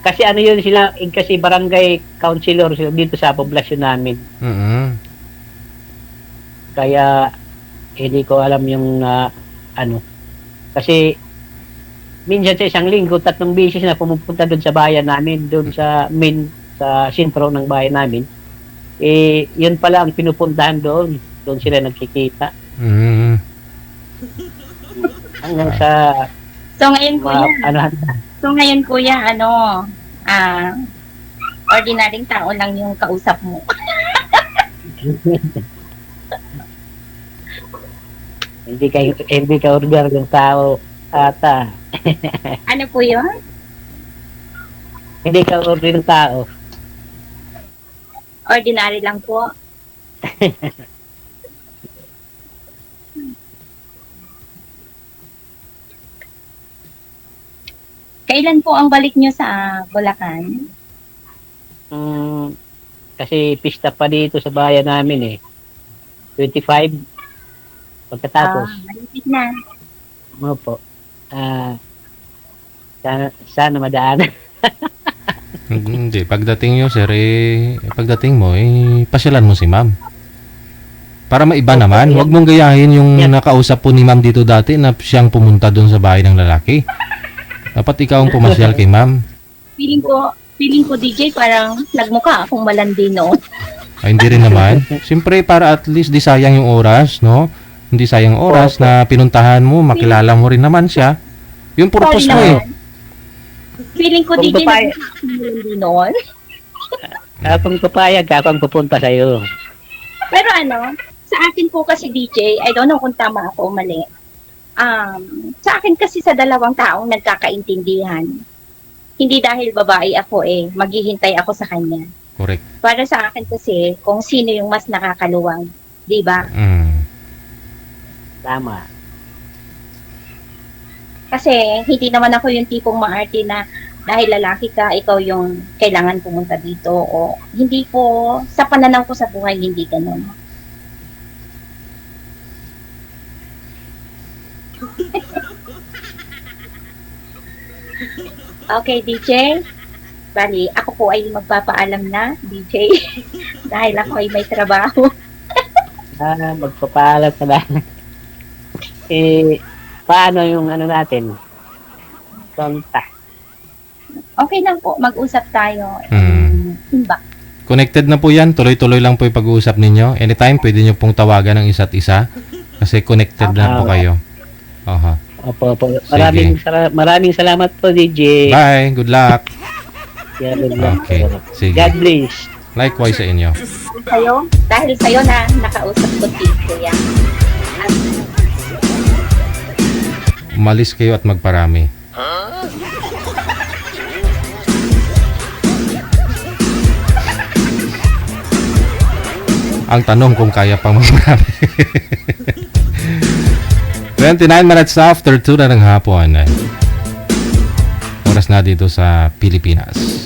Kasi yun sila, kasi barangay councilor sila dito sa poblasyon namin. Kaya hindi ko alam yung kasi minsan sa isang linggo 3 beses na pumupunta doon sa bayan namin, doon sa sa sentro ng bayan namin. Yun pala ang pinupuntahan doon sila nagkikita. Hanggang sa So ngayon, kuya. So ngayon, kuya, ordinaryong tao lang yung kausap mo. hindi ka order yung tao ata. Ano po yun? Hindi ka order yung tao. Ordinary lang po. Kailan po ang balik nyo sa Bulacan? Kasi pista pa dito sa bayan namin 25 pagkatapos. Malapit na. Opo. Sana madaan. Hindi, pagdating nyo, sir, pagdating mo, pasyalan mo si ma'am. Para maiba naman, huwag mong gayahin yung nakausap po ni ma'am dito dati na siyang pumunta doon sa bahay ng lalaki. Dapat ikaw ang pumasyal kay ma'am. Feeling ko DJ parang nagmukha akong malandi, no? Ay, hindi rin naman. Siyempre, para at least di sayang yung oras, no? Hindi sayang oras na pinuntahan mo, makilala mo rin naman siya. Yung purpose mo Feeling ko DJ nagmukha akong malandi noon. Kung papayag ka, ako ang pupunta sa'yo. Pero sa akin po kasi DJ, I don't know kung tama ako o mali. Sa akin kasi sa dalawang taong nagkakaintindihan, hindi dahil babae ako maghihintay ako sa kanya. Correct. Para sa akin kasi, kung sino yung mas nakakaluwang, di ba? Tama. Kasi hindi naman ako yung tipong maarte na dahil lalaki ka, ikaw yung kailangan pumunta dito. O hindi po, sa pananaw ko sa buhay, hindi ganun. Okay, DJ. Bali, ako po ay magpapaalam na, DJ. Dahil ako ay may trabaho. Magpapaalam ka lang. Paano yung ano natin? Contact. Okay lang po, mag-usap tayo. Inbox. Connected na po yan. Tuloy-tuloy lang po yung pag-uusap ninyo. Anytime, pwede nyo pong tawagan ng isa't isa. Kasi connected na po kayo. Aha. Opo. Maraming salamat po, DJ. Bye. Good luck. Yeah, good luck. Okay. Sige. God bless. Likewise sa inyo. Dahil sa'yo na nakausap ko dito yan. Umalis kayo at magparami. Ang tanong kung kaya pang magparami. 29 minutes after 2 na ng hapon. Oras na dito sa Pilipinas.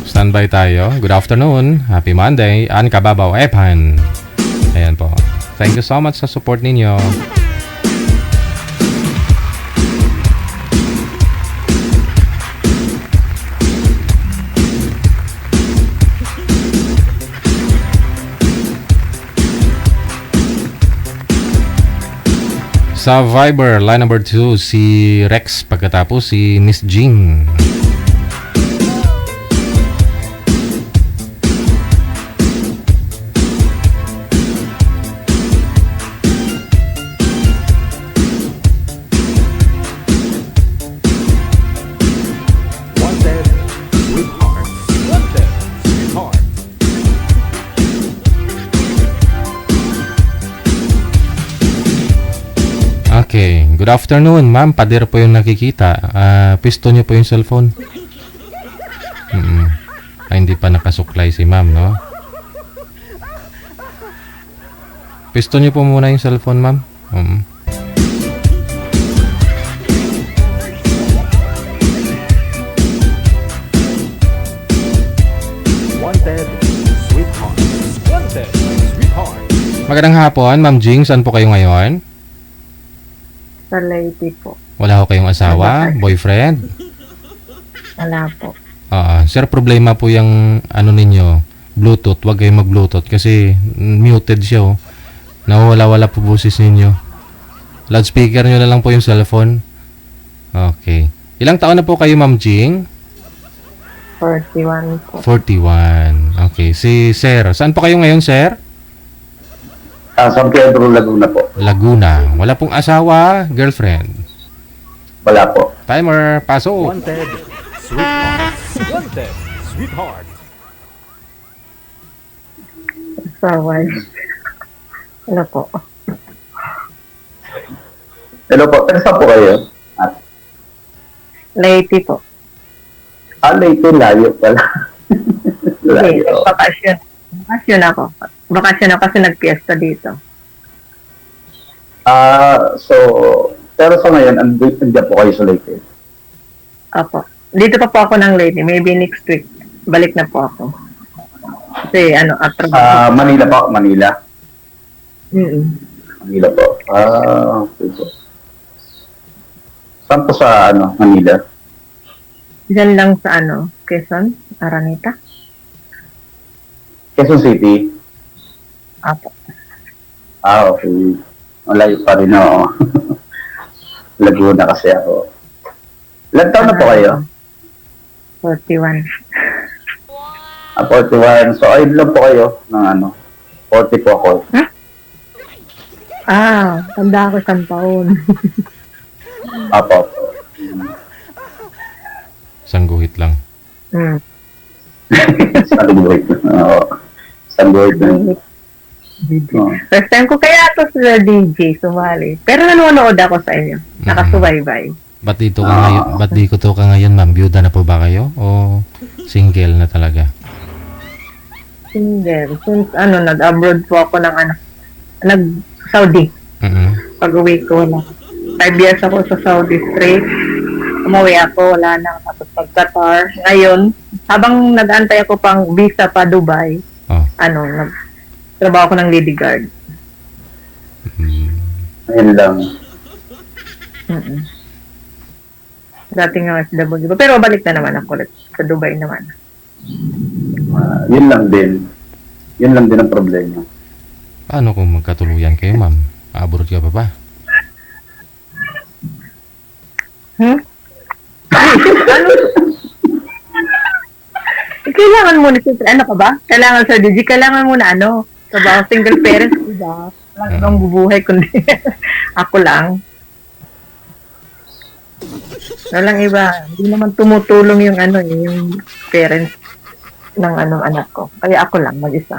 Standby tayo. Good afternoon. Happy Monday. An Kababaw Epan. Ayan po. Thank you so much sa support ninyo. Sa Viber, line number 2, si Rex. Pagkatapos, si Miss Jing. Wanted, sweetheart. Wanted, sweetheart. Okay. Good afternoon, ma'am. Pader po yung nakikita. Pisto niyo po yung cellphone. Hindi pa nakasuklay si ma'am, no? Pisto niyo po muna yung cellphone, ma'am. Wanted, sweetheart. Wanted, sweetheart. Magandang hapon, Ma'am Jing. Saan po kayo ngayon? Sa Leyte po. Wala ho kayong asawa? Boyfriend? Wala po. Sir, problema po yung ano ninyo, Bluetooth. Huwag kayong mag-Bluetooth kasi muted siya. Oh. Nawawala-wala po boses ninyo. Loudspeaker nyo na lang po yung cellphone. Okay. Ilang taon na po kayo, Ma'am Jing? 41 po. 41. Okay. Si Sir. Saan po kayo ngayon, Sir? San Pedro, Laguna po. Laguna. Wala pong asawa, girlfriend. Wala po. Timer, pasok. Wanted, sweetheart. Wanted, sweetheart. Saway. Ano po? Hello po. Saan po kayo? Leyte po. Ito layo pala. Hindi, layo. bakasyon. Bakasyon ako. Bakasyon ako kasi nag-fiesta dito. Pero sa ngayon, andiyan po kayo sa Leyte. Opo. Dito pa po ako ng Leyte. Maybe next week. Balik na po ako. Kasi after Manila po, Manila. Manila po. Okay po. Saan po sa Manila? Diyan lang sa Quezon, Araneta. Quezon City? Apo. Okay. Malayo pa rin ako. Laguna kasi ako. Ilan taon na po kayo? 41. 41. So, ayun lang po kayo ng 40 po ako. Tanda ako 1 taon. Apo. Isang guhit lang. Hmm. Sandwich. Oo. Sandwich. Oo. First time ko kaya to sa DJ sumali. Pero nanonood ako sa inyo. Nakasubaybay. Ba't dito ka ngayon? Ba't di ko to ka ngayon, ma'am? Byuda na po ba kayo? O single na talaga? Single. Since nag-abroad po ako ng nag-Saudi. Pag-uwi ko na. 5 years ako sa Saudi straight. Umuwi ako, wala na. Tapos pag-Qatar. Ngayon, habang nag-antay ako pang visa pa Dubai, Oh. nag-trabaho ko ng lady guard. Ayun lang. Dating nga SW. Pero balik na naman ako ulit sa Dubai naman. Yun lang din. Yun lang din ang problema. Paano kung magkatuluyan kayo, ma'am? Abroad ka pa ba? Kailangan muna, ano ka ba? Kailangan sa DJ, kailangan muna trabaho single parents, diba? Walang ibang bubuhay kundi ako lang. Walang iba. Hindi naman tumutulong yung yung parents ng anak ko. Kaya ako lang, mag-isa.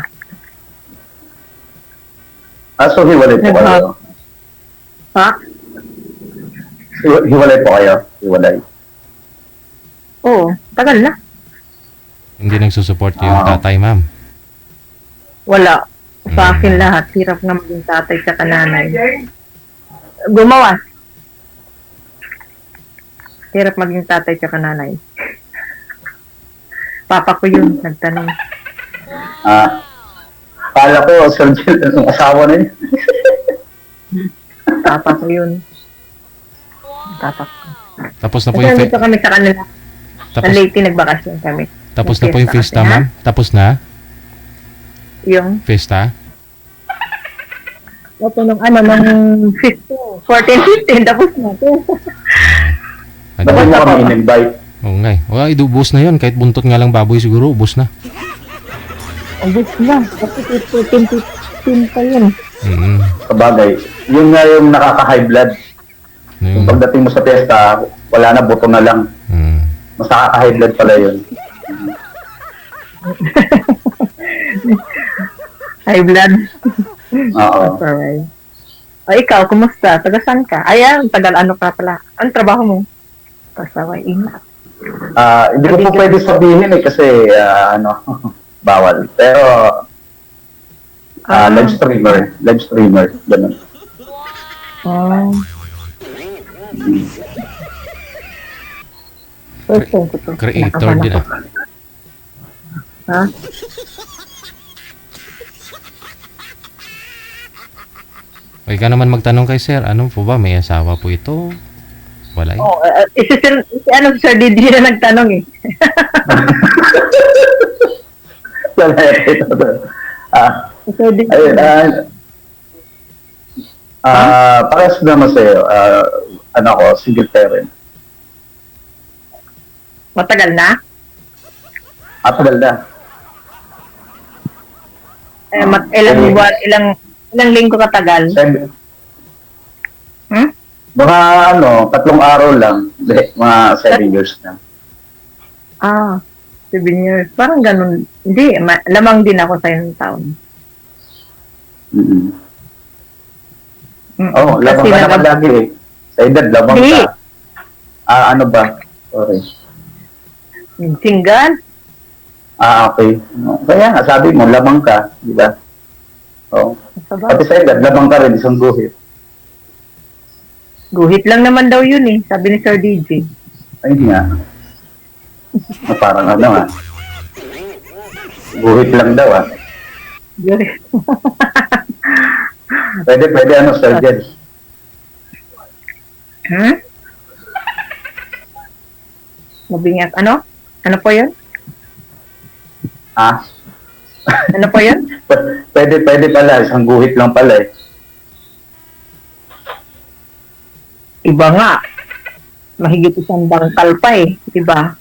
So hiwalay po kayo? Ha? Hiwalay po kayo? Hiwalay. Oo, tagal na. Hindi nagsusupport yung tatay, ma'am. Wala. Sa akin lahat. Hirap nga maging tatay sa kananay. Gumawa. Hirap maging tatay sa kananay. Papa ko yun, nagtanong. Kala ko, Sir Jill, ang asawa na niya. Papa ko yun. Papa ko. Tapos na po Kasi yung nandito kami sa kanila. Sa tapos, Leyte, nagbakasyon kami. tapos na po yung Fiesta fiesta, kasi, ma'am? Tapos na? Yung, Fiesta? ito nung nung 15, 14, 15, tapos na. Bakit mo kami in-invite? Oo nga eh. Wala, idubos na yun. Kahit buntot nga lang baboy siguro, ubos na. Ubus na. Kasi 15, 15 pa yun. Sabagay, yun nga yung nakaka-high blood. Yung pagdating mo sa piyesta, wala na, buto na lang. Mas nakaka-high blood pala yun. High blood. Oo. Alright. Ikaw, kumusta? Taga saan ka? Ayan, tagal ka pala. Anong trabaho mo? Pasaway, ingat. Hindi ko po pwede sabihin kasi bawal. Pero live streamer, ganun. First time ko to. Creator din ah. Ha? Huwag ka naman magtanong kay sir, ano po ba? May asawa po ito? Wala eh. Sir Didi na nagtanong eh. Sir Didi. Parehas naman sa'yo, single parent. Matagal na? Matagal na. Ilang linggo katagal? Mga 3 araw lang. Mga 7 years na. 7 years. Parang ganun. Hindi, lamang din ako sa isang taon. Lamang ka naman lagi eh. Sa edad, lamang ka. Ano ba? Sorry. Single? Okay. Kaya nga, sabi mo, lamang ka. Di ba? Pati sa edad, lamang ka rin, isang guhit. Guhit lang naman daw yun eh, sabi ni Sir DJ. Ay, nga. Parang guhit lang daw Guhit. Pwede Sir Jed. Mabingat, ano? Ano po yun? Ano po yun? Pwede pala, isang guhit lang pala eh. Iba nga. Mahigit isang dangkal pa eh. Diba?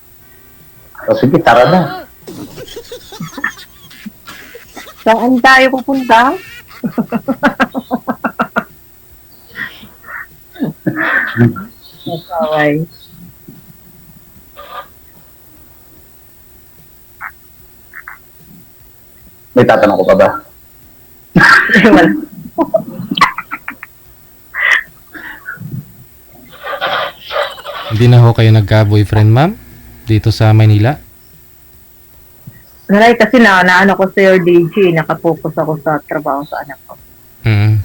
Sige, tara na. Saan tayo pupunta? Masaway. May tatanong ko pa ba? Wala. Hindi na ho kayo nagka-boyfriend, ma'am? Dito sa Manila? Naray kasi naano ko sa your DJ, nakapokus ako sa trabaho sa anak ko.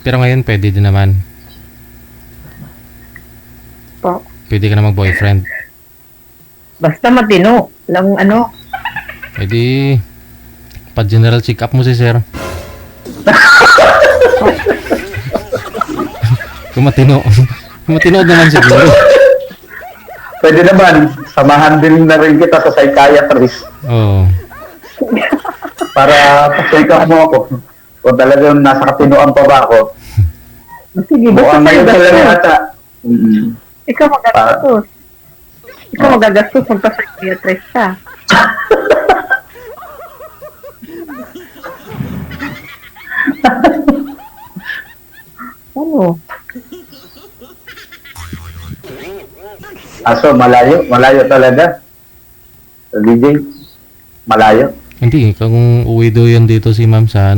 Pero ngayon, pwede din naman. Po. Pwede ka na mag-boyfriend. Basta matino. Lang ano. Pwede pa-general check-up mo si sir. Kung matino. Kung matino naman siguro. Pwede naman, samahan din na rin kita sa psychiatrist. Oo. Para pa-check up mo ako. Kung talagang nasa katinoan pa ba ako. Sige, basta Mukhang tayo ngayon talaga gastos. yata. Ikaw magagastos. Ikaw magagastos magpa-psychiatrist ka. Ano? Aso, malayo talaga. DJ, malayo. Hindi, kung uwi daw yan dito si ma'am sa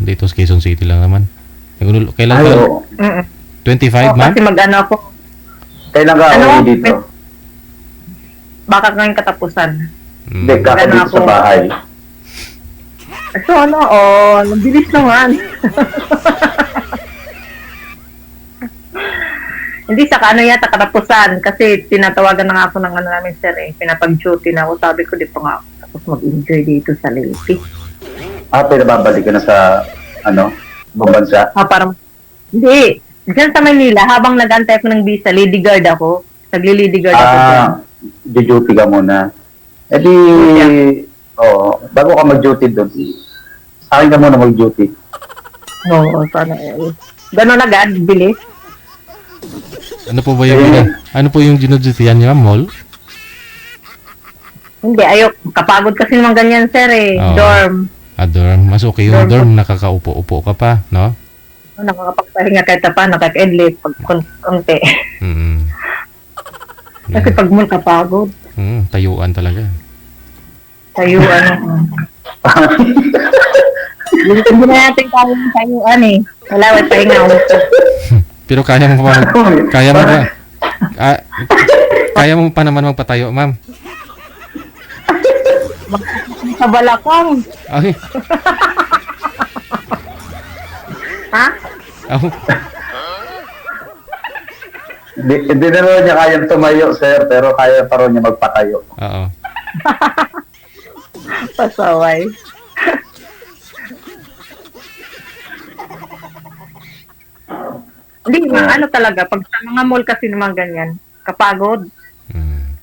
dito sa Quezon City lang naman. Kailan ka? Oo. 25, ma'am? Kasi mag-ano ako. Kailan ka Ano? uwi dito? Baka ngayong katapusan. Hindi, kakabit sa bahay. So ano, nabilis naman. Hindi sa ano yata katapusan kasi tinatawagan na nga ako ng ano namin sir pinapag-duty na ako. Sabi ko di pa nga ako tapos mag-enjoy dito sa Leyte. Pinababalik ka na sa, ibang bansa? Parang, hindi. Diyan sa Manila, habang nag-antay ako ng visa, lady guard ako. Nagli-lady guard ako dyan. Di-duty ka muna. Eh di, bago ka mag-duty doon, sa akin ka muna mag-duty. Oo, sana. Ganon agad, bilis. Ano po ba yung ginudutihan niya, mall? Hindi, ayok. Kapagod kasi naman ganyan, sir Oo. Dorm. Dorm. Mas okay yung dorm. Nakakaupo-upo ka pa, no? Nakakapagpahinga kahit pa, nakaka-edlate pag konti. Kasi pag mall kapagod. Tayuan talaga. Tayo, hindi na natin tayuan Wala, wala pahinga. Pero kaya mo pa naman magpatayo, ma'am. Sa balakang. Ay. Ha? Oh. Hindi na rin niya kayang tumayo, sir, pero kaya pa rin niya magpatayo. Oo. Pasaway. Hindi, ano talaga, pag sa mga mall kasi naman ganyan, kapagod.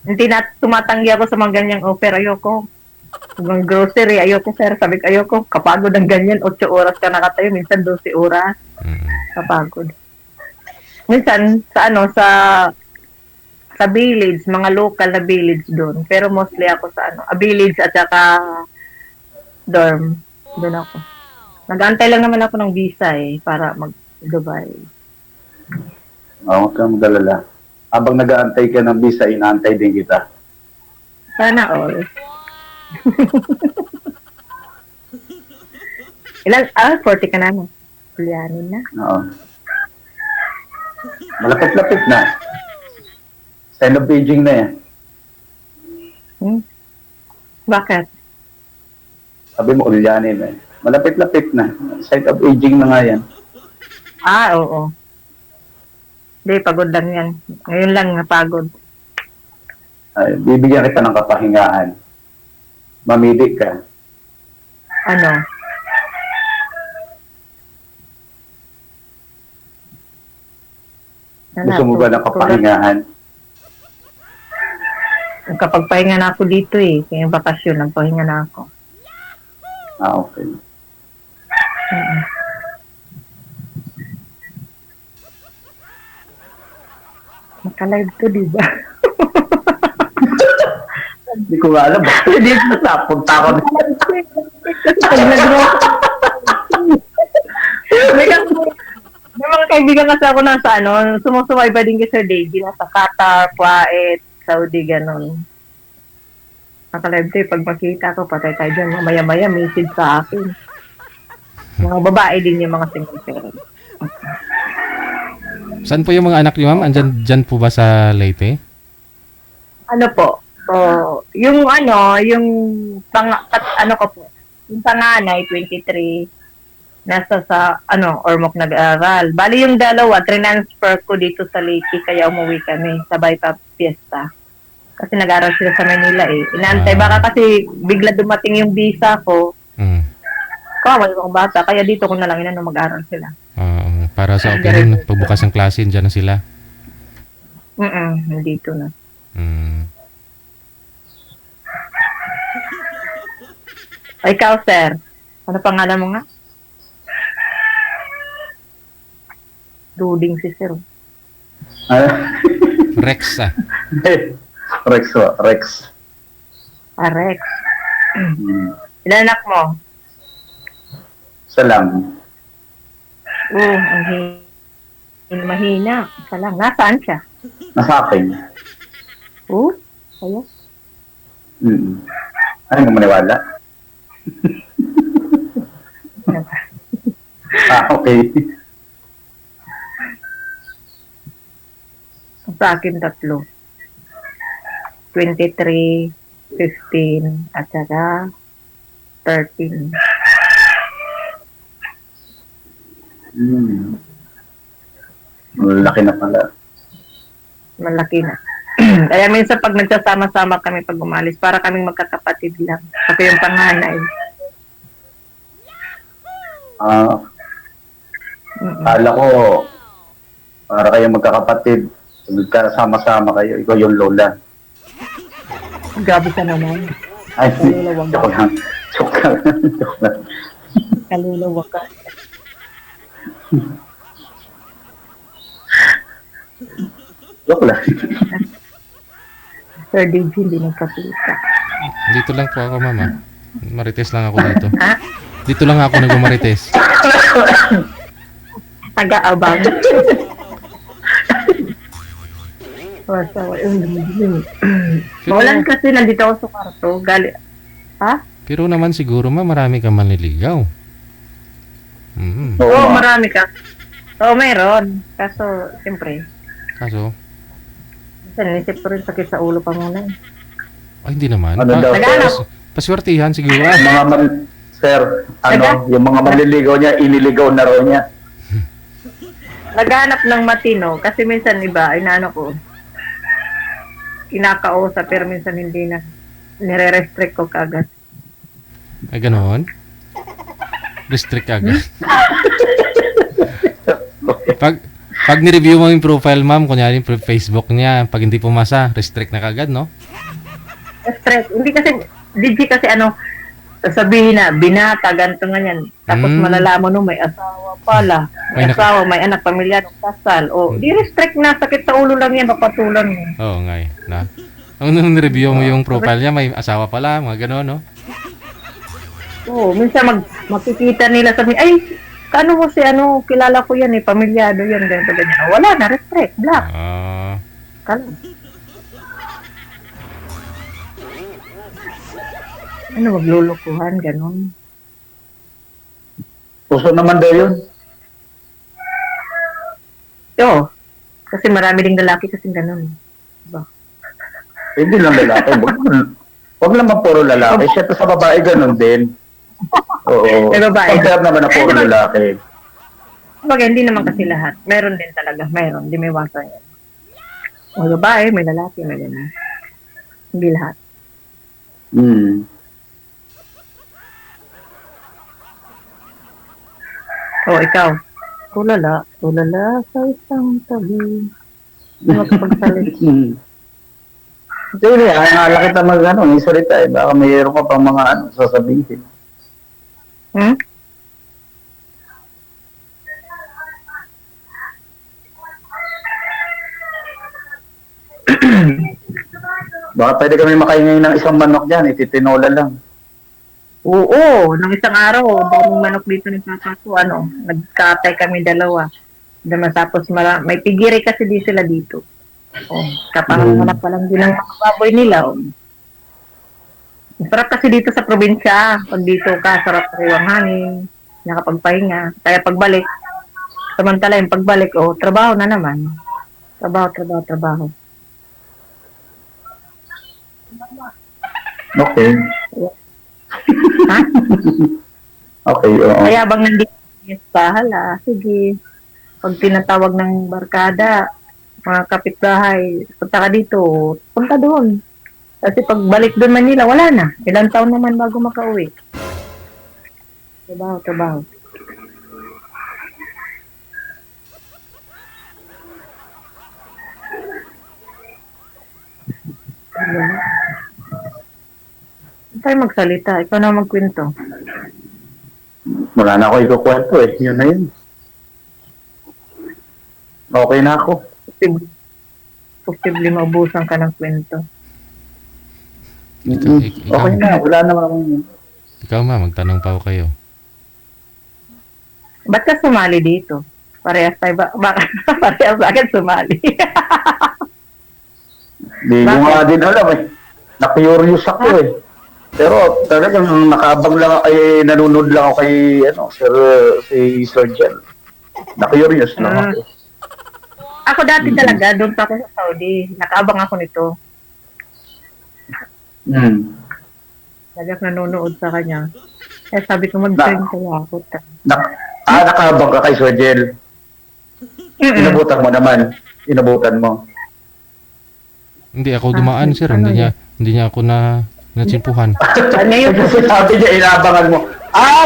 Hindi na tumatanggi ako sa mga ganyang offer, ayoko. Mga grocery, ayoko sir, sabi ko ayoko, kapagod ang ganyan, 8 oras ka nakatayo, minsan 12 oras. Kapagod. Minsan, sa village, mga local na village doon. Pero mostly ako sa village at saka dorm. Doon ako. Nag-antay lang naman ako ng visa para mag-Dubai. Huwag kang mag-alala. Habang nag-aantay ka ng visa, inaantay din kita. Sana all. Ilan? 40 ka na. Kulianin na. Oo. Malapit-lapit na. Sign of aging na yan. Bakit? Sabi mo, ulyanin na. Malapit-lapit na. Sign of aging na nga yan. Oo. Hindi, pagod lang yan. Ngayon lang napagod. Bibigyan kita ng kapahingahan. Mamili ka. Ano? Gusto mo ba ng kapahingahan? Kapag pahinga na ako dito kaya bakasyon, nagpahinga na ako. Okay. Naka-live to, di ba? Hindi ko alam. Hindi ko napunta ako. May mga kaibigan kasi ako nasa sumusuway ba din kay Sir Davey, nasa Qatar, Kuwait, Saudi, ganon. Naka-live to pag makita ko, patay tayo dyan, maya-maya, message sa akin. Mga babae din yung mga single parent. Saan po yung mga anak niyo, ma'am? Dyan po ba sa Leyte? Ano po? So, yung ano ko po, yung panganay, 23, nasa sa, Ormoc nag-aaral. Bali yung dalawa, transfer ko dito sa Leyte, kaya umuwi kami, sabay pa fiesta. Kasi nag-aaral sila sa Manila eh. Inaantay, baka kasi bigla dumating yung visa ko. Kawal kong bata, kaya dito ko na lang mag-aaral sila. Para sa opening, pagbukas ng klase, dyan na sila. Dito na. Ikaw, sir. Ano pangalan mo nga? Duding si sir. Rex, Rex. Rex. Ilan anak mo? Salam. Ang mahina. Isa lang. Nasaan siya? Nasa akin. Ayos. Ano mo maniwala? Okay. Sa akin, 3. 23, 15, at saka 13. Malaki na pala. Malaki na. Kaya minsan pag nagsasama-sama kami pag umalis, para kaming magkakapatid lang. Ako yung panganay. Kala ko, para kayong magkakapatid, magkasama-sama kayo, ikaw yung lola. Gabi ka naman. Ay, joke lang. Joke lang. Kaluluwa ka. Joke lang. Sir DJ, hindi nagkapita. Dito lang po ako, mama. Marites lang ako dito. Ha? Dito lang ako nagmamarites. Taga-abang. Maulan kasi nandito ako sa kwarto. Ha? Pero naman siguro, marami kang manliligaw. Oo, marami ka. Oo, meron. Kaso, siyempre. Nanisip ko rin sakit sa ulo pa muna. Ay, hindi naman. Ano daw? Paswertihan siguro. Sir, yung mga manliligaw niya, iniligaw na raw niya. Naghanap ng matino. Kasi minsan iba, kinakausap, pero minsan hindi na. Nire-restrict ko kagad. Ay, ganoon? Restrict agad. Pag ni-review mo yung profile, ma'am, kunyari yung Facebook niya, pag hindi pumasa, restrict na kagad, no? Restrict. Hindi kasi, DJ kasi sasabihin na, binata, ganito nga yan. Tapos malalaman mo, may asawa pala. May asawa, may anak, pamilya, kasal. Di restrict na, sakit sa ulo lang yan, papatulan mo. Oo, nga eh. Nung ni-review mo yung profile niya, may asawa pala, mga gano'n, no? Oo, minsan makikita nila sabi, ay, kano mo si kilala ko yan pamilyado yan, ganito, ganyan. Wala na, restrict, black. Kala. Maglulukuhan, ganun. Puso naman daw yun. Oo, kasi marami ding lalaki kasing ganun. Diba? Hindi lang lalaki. Huwag naman puro lalaki. Siyempre sa babae ganun din. Oo. Compare naman na puro lalaki. Bagay, hindi naman kasi lahat. Meron din talaga. Meron. Hindi may wasa yan. May babae, may lalaki, may ganun. Hindi lahat. Ikaw. Tulala sa isang tabi. Hindi magkapagsalita. Hindi, nakala kita salita baka mayroon ka pang mga sasabihin. Baka pwede kami makaingay ng isang manok dyan, ititinola lang. Oo, nung isang araw, daming manok dito ni Papa ko, nagkatay kami dalawa. Tapos may pigiri kasi di sila dito. Kapanganak pa lang din ang baboy nila. Sarap kasi dito sa probinsya. Pag dito ka, sarap sariwang hangin. nakapagpahinga. Kaya pagbalik, samantala yung pagbalik, trabaho na naman. Trabaho. Okay. Ha? Okay, oo. Kaya bang nandito yung bahala, sige. Pag tinatawag ng barkada, mga kapitbahay, punta ka dito, punta doon. Kasi pag balik doon Manila, wala na. Ilang taon naman bago makauwi. Trabaho. Tayo magsalita, ikaw na magkwento. Wala na ako ikukwento eh. Yun na yun. Okay na ako. Posible maubusan ka ng kwento. Okay na, wala naman akong... Ikaw ma, magtanong pa ako kayo. Ba't ka sumali dito? Parehas tayo parehas agad sumali. Hindi ko nga din alam eh. Na-curious ako eh. Pero talagang nakaabang lang, nanonood lang ako kay, si Sir Jen. Na-curious lang ako. Ako dati talaga, doon pa ako sa Saudi. Nakaabang ako nito. Talagang nanonood sa kanya. Eh sabi ko, mag-join kaya ako. Nakaabang ka kay Sir Jen. Inabutan mo naman. Inabutan mo. Hindi ako dumaan, sir. Hindi niya ako natsimpuhan. Ano yun? Sabi niya, inaabangan mo.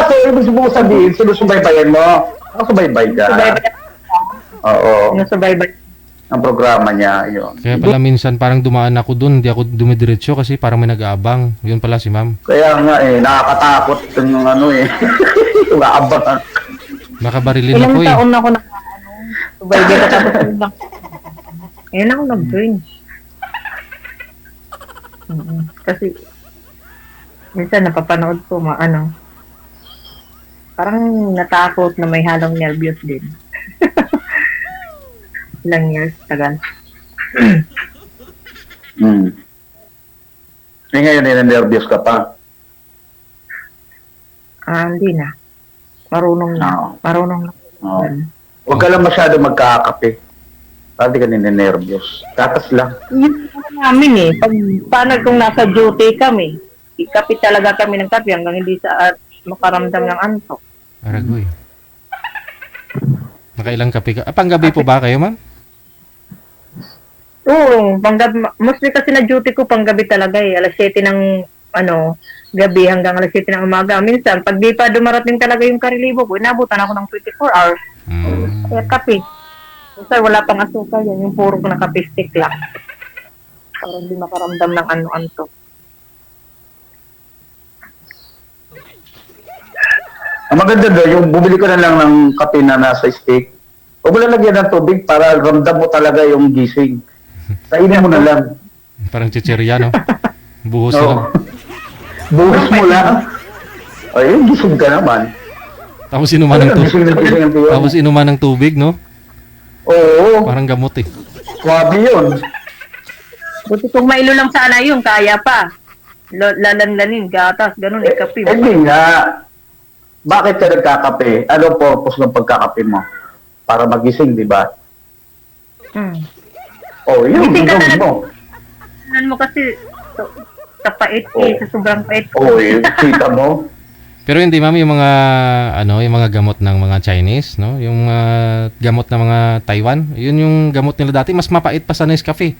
So ibig mo sabihin, sinusubaybayan mo. Subaybay ka. Oo. Sinusubaybay. Ang programa niya, yun. Kaya pala minsan parang dumaan ako dun, hindi ako dumidiretso kasi parang may nag-aabang. Yun pala si ma'am. Kaya nga nakakatakot yung yung aabangan. Makabarilin ako Ilang taon na ako subaybay ka tapos lang. Ngayon ako nag-join. Kasi minsan napapanood ko parang natakot na may halong nervyos din. Ilang years tagal. Ngayon nervyos ka pa? Hindi na. Marunong na. Huwag ka lang masyado magkakape. Hindi ka ninenervyos. Takas lang. Yun namin paano kung nasa duty kami, ikapit talaga kami ng kape hanggang hindi sa makaramdam ng antok. Aragoy. Nakailang kape ka? Panggabi po ba kayo, ma'am? Oo, panggabi. Mostly kasi na duty ko panggabi talaga Alas 7 ng gabi hanggang alas 7 ng umaga. Minsan, pag di pa dumarating talaga yung karilibo ko, inabutan ako ng 24 hours. Kaya kape. Minsan wala pang asukal yan, yung puro ko na kape stick lang. Para hindi makaramdam ng antok. Ang maganda doon, yung bumili ko na lang ng kape na nasa stick. Huwag mo lalagyan ng tubig para ramdam mo talaga yung gising. Kainin mo na lang. Parang chichirya, no? Buhos na lang. Buhos mo lang. Ayun, gising ka naman. Tapos inuman ng tubig. Tapos inuman ng tubig, no? Oo. Parang gamot eh. Swabe yun. Buti kung mailo lang sana yun, kaya pa. Lalanlanin, gatas, ganun, kape. Hindi nga. Bakit ka nagkakape? Ano purpose ng pagkakape mo? Para magising, di ba? Yun, gagawin mo. Ano mo kasi, sa pait sa sobrang pait. Kita mo. Pero hindi ma'am yung mga yung mga gamot ng mga Chinese, no? Yung gamot ng mga Taiwan, yun yung gamot nila dati, mas mapait pa sa Nescafe.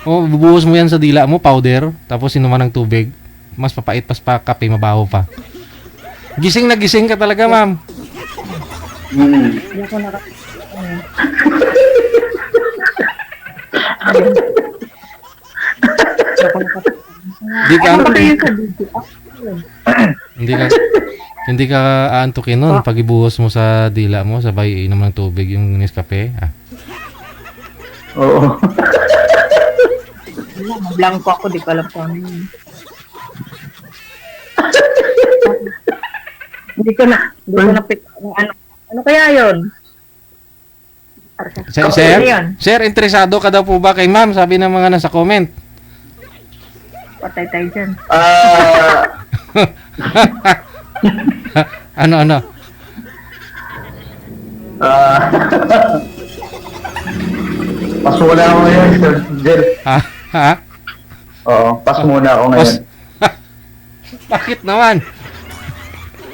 Bubuhos mo yan sa dila mo, powder, tapos inuman ng tubig, mas papait pa sa kape, mabaho pa. Gising na gising ka talaga, ma'am. Hindi ako Hindi ka aantukin nun pag ibuhos mo sa dila mo, sabay inom ng tubig yung Nescafe. Oo. Blanco ako, di ko alam kung ano yun. Hindi ko na pick ano kaya yun? Sir, interesado ka daw po ba kay ma'am? Sabi ng mga nasa comment. Patay tayo dyan. Ano? Ah, pas muna ako ngayon, Sir Jel. Ha? Ha? Oo, pas muna ako ngayon. Bakit naman?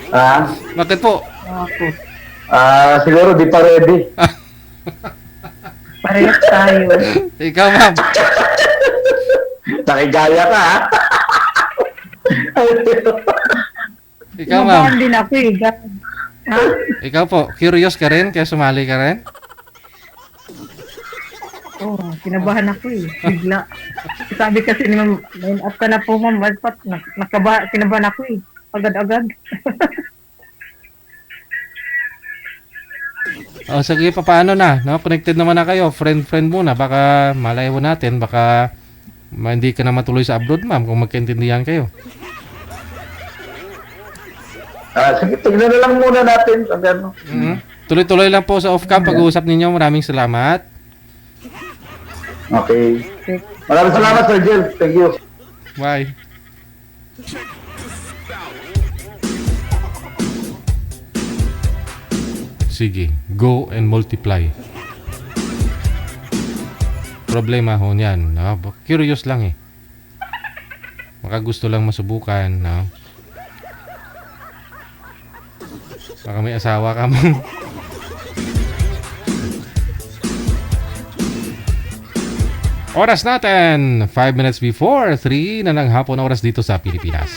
Ah, Bakit po? siguro di pa ready. Parehas tayo. Ikaw, ma'am. Nakigaya ka, ha? Ikaw, Kinabahan ma'am. din ako eh. Ha? Ikaw po, curious ka rin? Kaya sumali ka rin? Oo, kinabahan ako eh. Bigla. Sabi kasi ni ma'am, line up ka na po ma'am. Ba't kinabahan ako eh. Agad-agad. O, sige, paano na? No? Connected naman na kayo. Friend-friend muna. Baka malay mo natin. Baka hindi ka na matuloy sa abroad, ma'am, kung magkaintindihan kayo. Sige, tignan na lang muna natin. Ano. Tuloy-tuloy lang po sa off-cam pag-uusap ninyo. Maraming salamat. Okay. Maraming salamat, Sir Jel. Thank you. Bye. Sige, go and multiply. Problema ho niyan. No? Curious lang eh. Baka gusto lang masubukan. No? Baka may asawa ka mo. Oras natin, 5 minutes before 3 na ng hapon oras dito sa Pilipinas.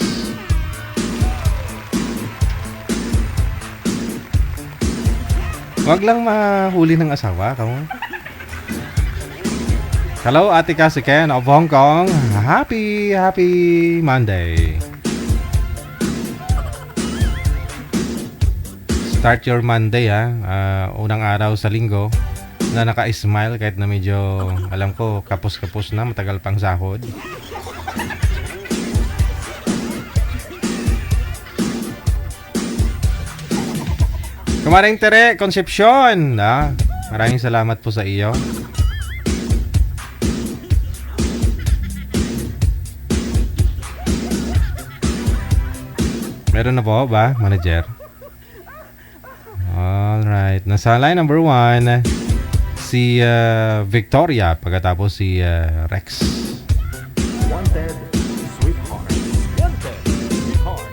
Wag lang mahuli ng asawa ka mo. Hello, Ate Cassie Ken of Hong Kong. Happy Monday. Start your Monday ha. Unang araw sa linggo na naka-smile kahit na medyo alam ko kapos-kapos na, matagal pang sahod. Kumaring Tere Concepcion, maraming salamat po sa iyo. Meron na po ba, manager? Alright, nasa line number 1 si Victoria, pagkatapos si Rex. Wanted, sweetheart. Wanted, sweetheart.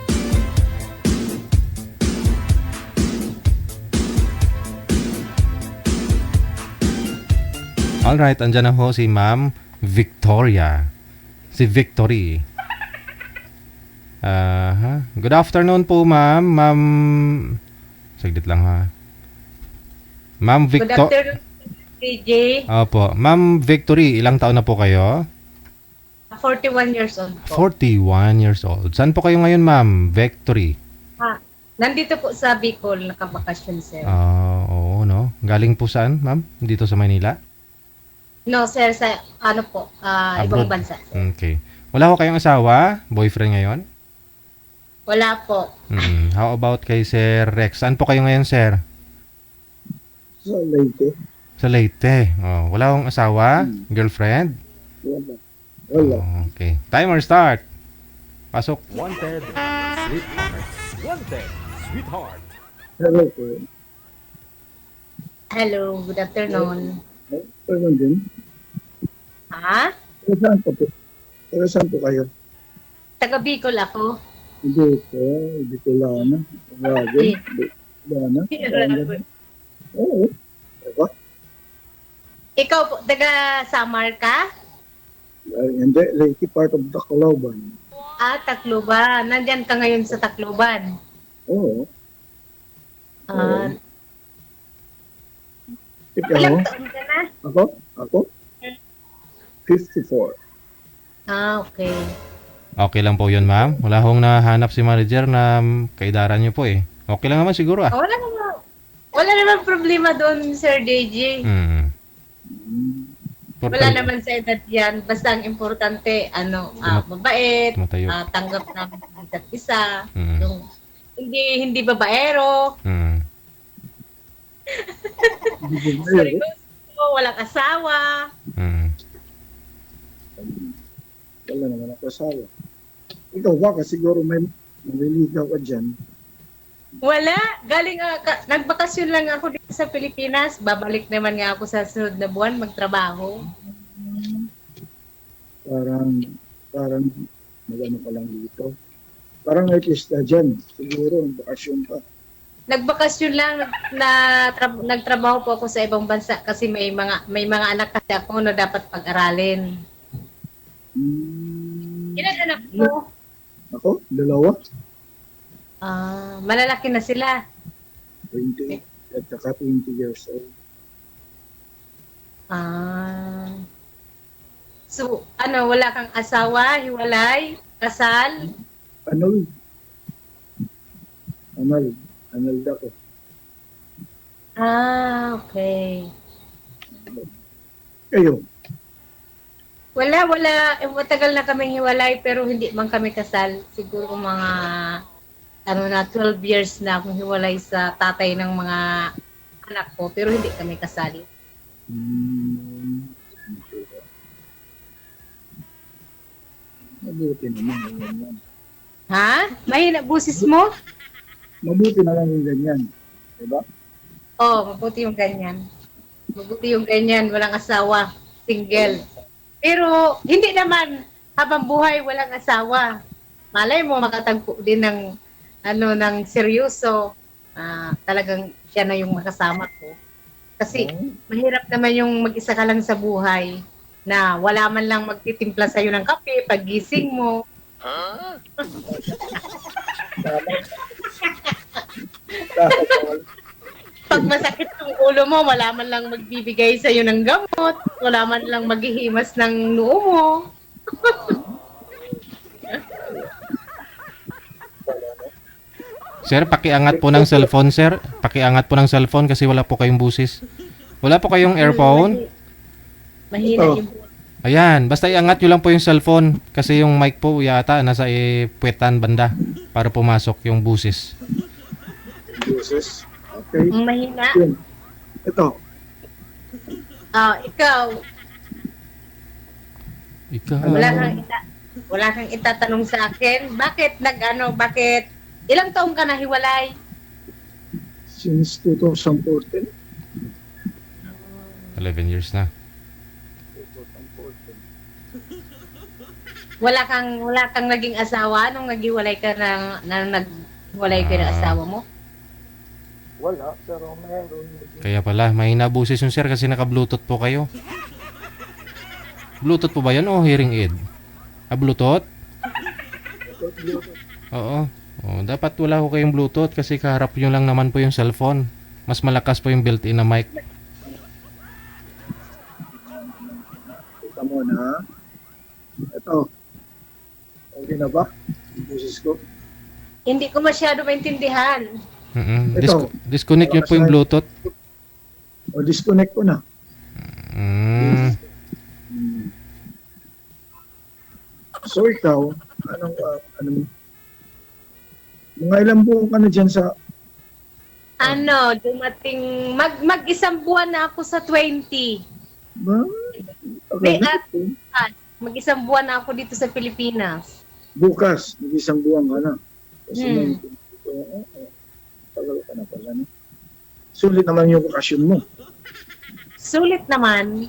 Alright, andyan na ho si Ma'am Victoria. Si Victory. Good afternoon po, ma'am. Ma'am, saglit lang ha. Ma'am Good Victory. afternoon, DJ. Opo. Ma'am Victory, ilang taon na po kayo? 41 years old po. 41 years old. Saan po kayo ngayon, Ma'am Victory? Nandito po sa Bicol, nakabakasyon, sir. Oo, no? Galing po saan, ma'am? Dito sa Manila? No, sir, sa ano po, ibang bansa. Sir. Okay. Wala ko kayong asawa? Boyfriend ngayon? Wala po. How about kay Sir Rex? Saan po kayo ngayon, sir? Sa Leyte. Sa Leyte. Oh, wala akong asawa? Girlfriend? Wala. Oh, okay. Timer start. Pasok. Wanted, sweetheart. Wanted, sweetheart. Hello po. Hello, good afternoon. Pwede din. Ha? Saan po po? Saan po kayo? Taga Bicol ako. Hindi po. Bicolana. Eh. Bicolana. Oo. Diba? Ikaw po, taga Samar ka? Hindi. Leyte part of Tacloban. Tacloban. Nandyan ka ngayon sa Tacloban. Oo. Ilang taon ka na? Ako? 54. Okay. Okay lang po yun, ma'am. Wala hong nahanap si manager na kaidaran niyo po eh. Okay lang naman siguro ah. Wala naman problema doon, Sir DJ. Wala naman sa edad yan. Basta ang importante, mabait, tanggap namin ang isa't isa. Yung, hindi babaero. Seryoso, walang asawa. Wala naman ako asawa. Ikaw baka siguro may maliligaw ka dyan. Wala. Galing, nagbakasyon lang ako dito sa Pilipinas, babalik naman nga ako sa sunod na buwan magtrabaho. Parang magano ka lang dito. Parang may pista dyan. Siguro, bakasyon ka. Nagbakasyon lang, nagtrabaho po ako sa ibang bansa kasi may mga anak kasi ako na dapat pag-aralin. Ilan anak mo? Ako? Dalawa? Malalaki na sila. 20 at saka 20 years old. So, wala kang asawa, hiwalay, kasal? Anal ako. Okay. Kayo? Wala. Matagal na kaming hiwalay pero hindi man kami kasal. Siguro mga 12 years na akong hiwalay sa tatay ng mga anak ko pero hindi kami kasali. Mabuti naman yung ganyan. Ha? Mahina busis mo? Mabuti na lang yung ganyan. Diba? Mabuti yung ganyan. Mabuti yung ganyan, walang asawa, single. Pero hindi naman habang buhay walang asawa. Malay mo makatagpo din ng seryoso. Talagang siya na yung makasama ko. Kasi mahirap naman yung mag-isa ka lang sa buhay na wala man lang magtitimpla sa'yo ng kape paggising mo. Pag masakit ang ulo mo, wala man lang magbibigay sa'yo ng gamot, wala man lang maghihimas ng noo mo. Sir, pakiangat po ng cellphone, sir. Pakiangat po ng cellphone kasi wala po kayong busis. Wala po kayong earphone? Mahina yung Ayan, basta iangat nyo lang po yung cellphone kasi yung mic po yata nasa puwetan banda para pumasok yung busis. Busis? Okay. Mahina. Yun. Ito. Ikaw. Wala kang itatanong sa akin. Bakit ilang taong ka na hiwalay? Since 2014. 11 years na. Wala kang naging asawa nung naghiwalay ka naghiwalay ka ng asawa mo? Wala, pero meron. Kaya pala, mahina boses yung sir kasi naka-bluetooth po kayo. Bluetooth po ba yan o hearing aid? Bluetooth? Oo. Dapat wala ko kayong bluetooth kasi kaharap nyo lang naman po yung cellphone. Mas malakas po yung built-in na mic. Kita mo na. Ito. Okay na ba? Yung busis ko. Hindi ko masyado maintindihan. Disconnect nyo po yung bluetooth. Disconnect ko na. So ikaw, mga ilang buwan ka na dyan sa... Dumating, mag-isang buwan na ako sa 20. Ba? Okay. Mag-isang buwan na ako dito sa Pilipinas. Bukas, mag-isang buwan ka na. Kasi tagal ka na pala. No? Sulit naman yung bakasyon mo. Sulit naman.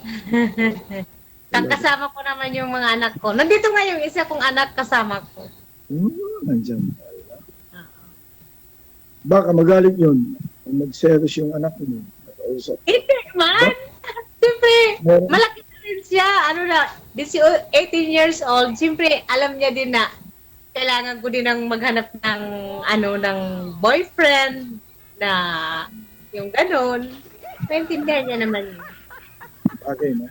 Kasama ko naman yung mga anak ko. Nandito nga yung isa kong anak kasama ko. Nandyan pala. Baka magalit yun. Kung mag-serious yung anak mo. Hindi man. Siyempre, malaki na rin siya. 18 years old. Siyempre, alam niya din na kailangan ko din ng maghanap ng boyfriend na yung ganun. Maintindihan niya naman yun. Okay na.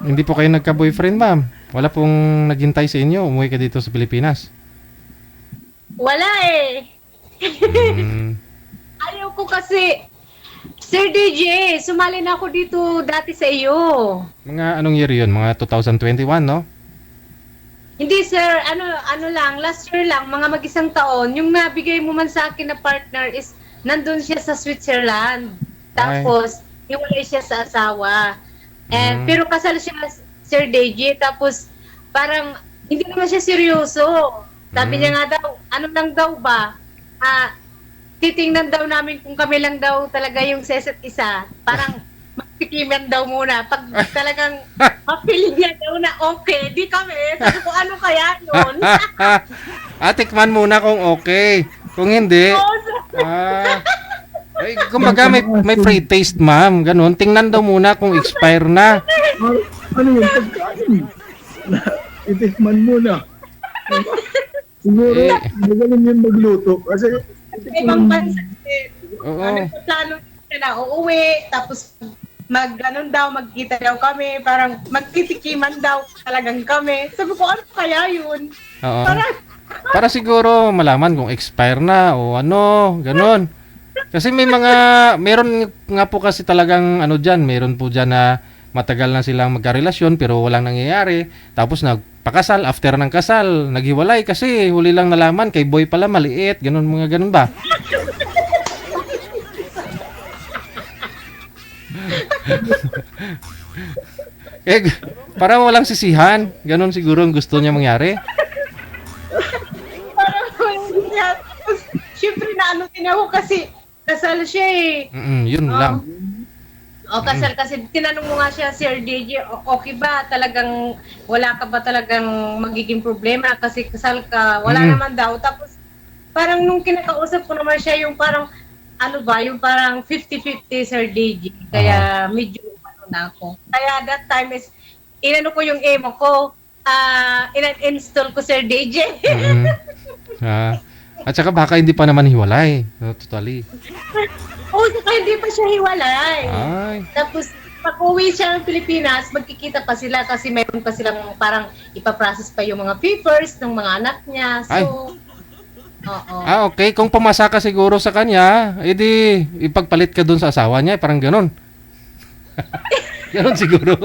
Hindi po kayo nagka-boyfriend, ma'am. Wala pong naghintay sa inyo. Umuwi ka dito sa Pilipinas. Wala eh. Ayaw ko kasi, Sir DJ, sumali na ako dito dati sa iyo. Mga anong year yun? Mga 2021, no? Hindi sir, lang, last year lang, mga mag-isang taon, yung nabigay mo man sa akin na partner is, nandun siya sa Switzerland. Tapos, hiwalay siya sa asawa. Pero kasal siya, Sir DJ, tapos, parang, hindi naman siya seryoso. Sabi niya nga daw, ano lang daw ba, titingnan daw namin kung kami lang daw talaga yung seset isa. Parang magtikiman daw muna. Pag talagang mapili niya daw na okay, di kami. Sabi ko, ano kaya yun? Tikman muna kung okay. Kung hindi, kumbaga may free taste, ma'am. Ganun. Tingnan daw muna kung expire na. Ano yung pagkain? Itikman muna. Siguro, magaling yung magluto. Kasi, Ibang bansa din. Oo. Plano siya na uuwi, tapos magkita daw kami, parang magtitikiman daw talagang kami. Sabi ko, ano kaya yun? Oo. Para siguro malaman kung expire na o ano, ganun. Kasi meron nga po kasi talagang meron po dyan na matagal na silang magkarelasyon pero walang nangyayari. Tapos nagpakasal, after ng kasal, naghiwalay kasi huli lang nalaman kay boy pala maliit, ganun, mga ganun ba? Para walang sisihan, ganun siguro ang gusto niya mangyari. Parang syempre na din ako kasi kasal siya eh. Yun lang. Kasal kasi tinanong mo nga siya, Sir DJ, okay ba? Talagang wala ka ba talagang magiging problema kasi kasal ka? Wala naman daw. Tapos parang nung kinakausap ko naman siya yung parang yung parang 50-50 Sir DJ. Kaya medyo na ako. Kaya that time is inano ko yung emo ko. In-install ko Sir DJ. At saka baka hindi pa naman hiwalay. Totally. Saka hindi pa siya hiwalay. Ay. Tapos, pag-uwi siya ng Pilipinas, magkikita pa sila kasi mayroon pa silang parang ipaprocess pa yung mga papers ng mga anak niya. So, oo. Okay. Kung pumasa ka siguro sa kanya, edi ipagpalit ka dun sa asawa niya. Parang ganun. Ganun siguro.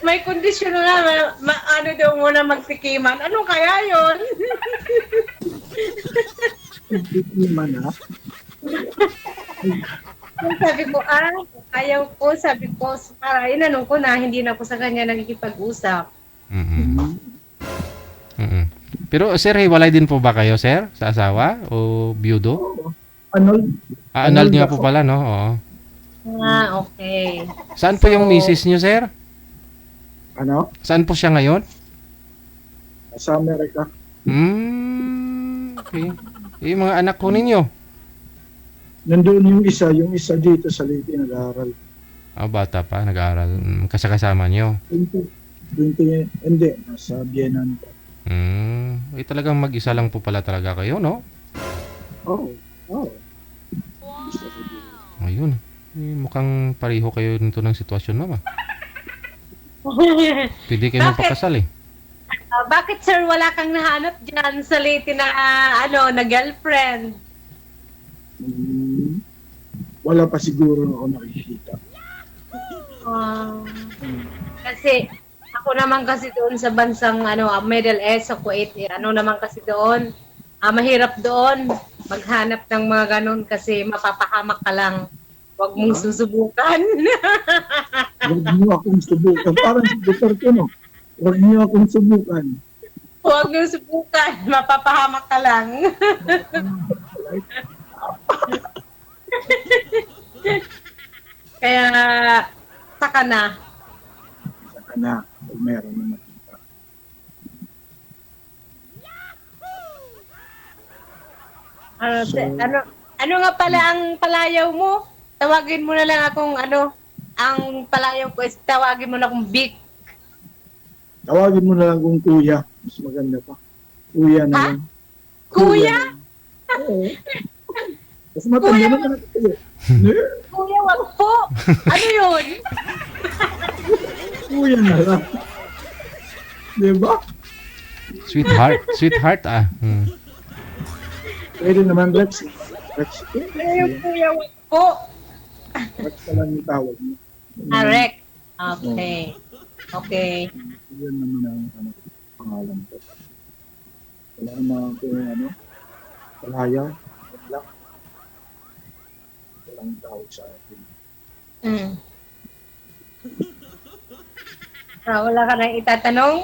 May kondisyon na ano daw muna magtikiman. Ano kaya yun? Magtikiman na? Sabi ko, ayaw ko. Sabi ko, para inanong ko na, hindi na ako sa kanya nakikipag-usap. Pero sir, hiwalay din po ba kayo, sir? Sa asawa? O byudo? Anal niyo po pala, no? Oo. Okay. Saan po yung misis niyo, sir? Ano? Saan po siya ngayon? Sa Amerika. Okay. Yung mga anak ko ninyo? Nandun yung isa dito sa Leyte nag-aaral. Bata pa, nag-aaral. Kasama niyo? Hindi, nasa Bienan pa. Talagang mag-isa lang po pala talaga kayo, no? Oo. Ayun. Mukhang pareho kayo nito ng sitwasyon, mama. Pwede kayo magpakasal eh. Bakit sir wala kang nahanap dyan sa Leyte na na girlfriend? Wala pa siguro ako nakikita. Kasi ako naman kasi doon sa bansang Middle East sa Kuwait, naman kasi doon mahirap doon maghanap ng mga ganun kasi mapapahamak ka lang. Huwag mong susubukan. Huwag niyo akong subukan. Parang si Duterte, no? Huwag niyo akong subukan. Huwag niyo subukan. Mapapahamak ka lang. Kaya, saka na. Saka na. Pag meron na nakita. Ano nga pala ang palayaw mo? Tawagin mo na lang akong ang palayaw ko is tawagin mo na akong Vic. Tawagin mo na lang kung kuya. Mas maganda pa. Kuya na lang. Kuya? Oo. Mas matanda naman ako kuya. Kuya, wag po. Ano yun? Kuya na lang. Diba? Sweetheart Pwede naman, Rex. Kuya, wag po. Rex na lang yung tawag mo. Rex. Okay. Okay. Yan naman ang pangalan ko. Wala naman ko palaya. Walang tawag sa akin. Wala ka nang itatanong?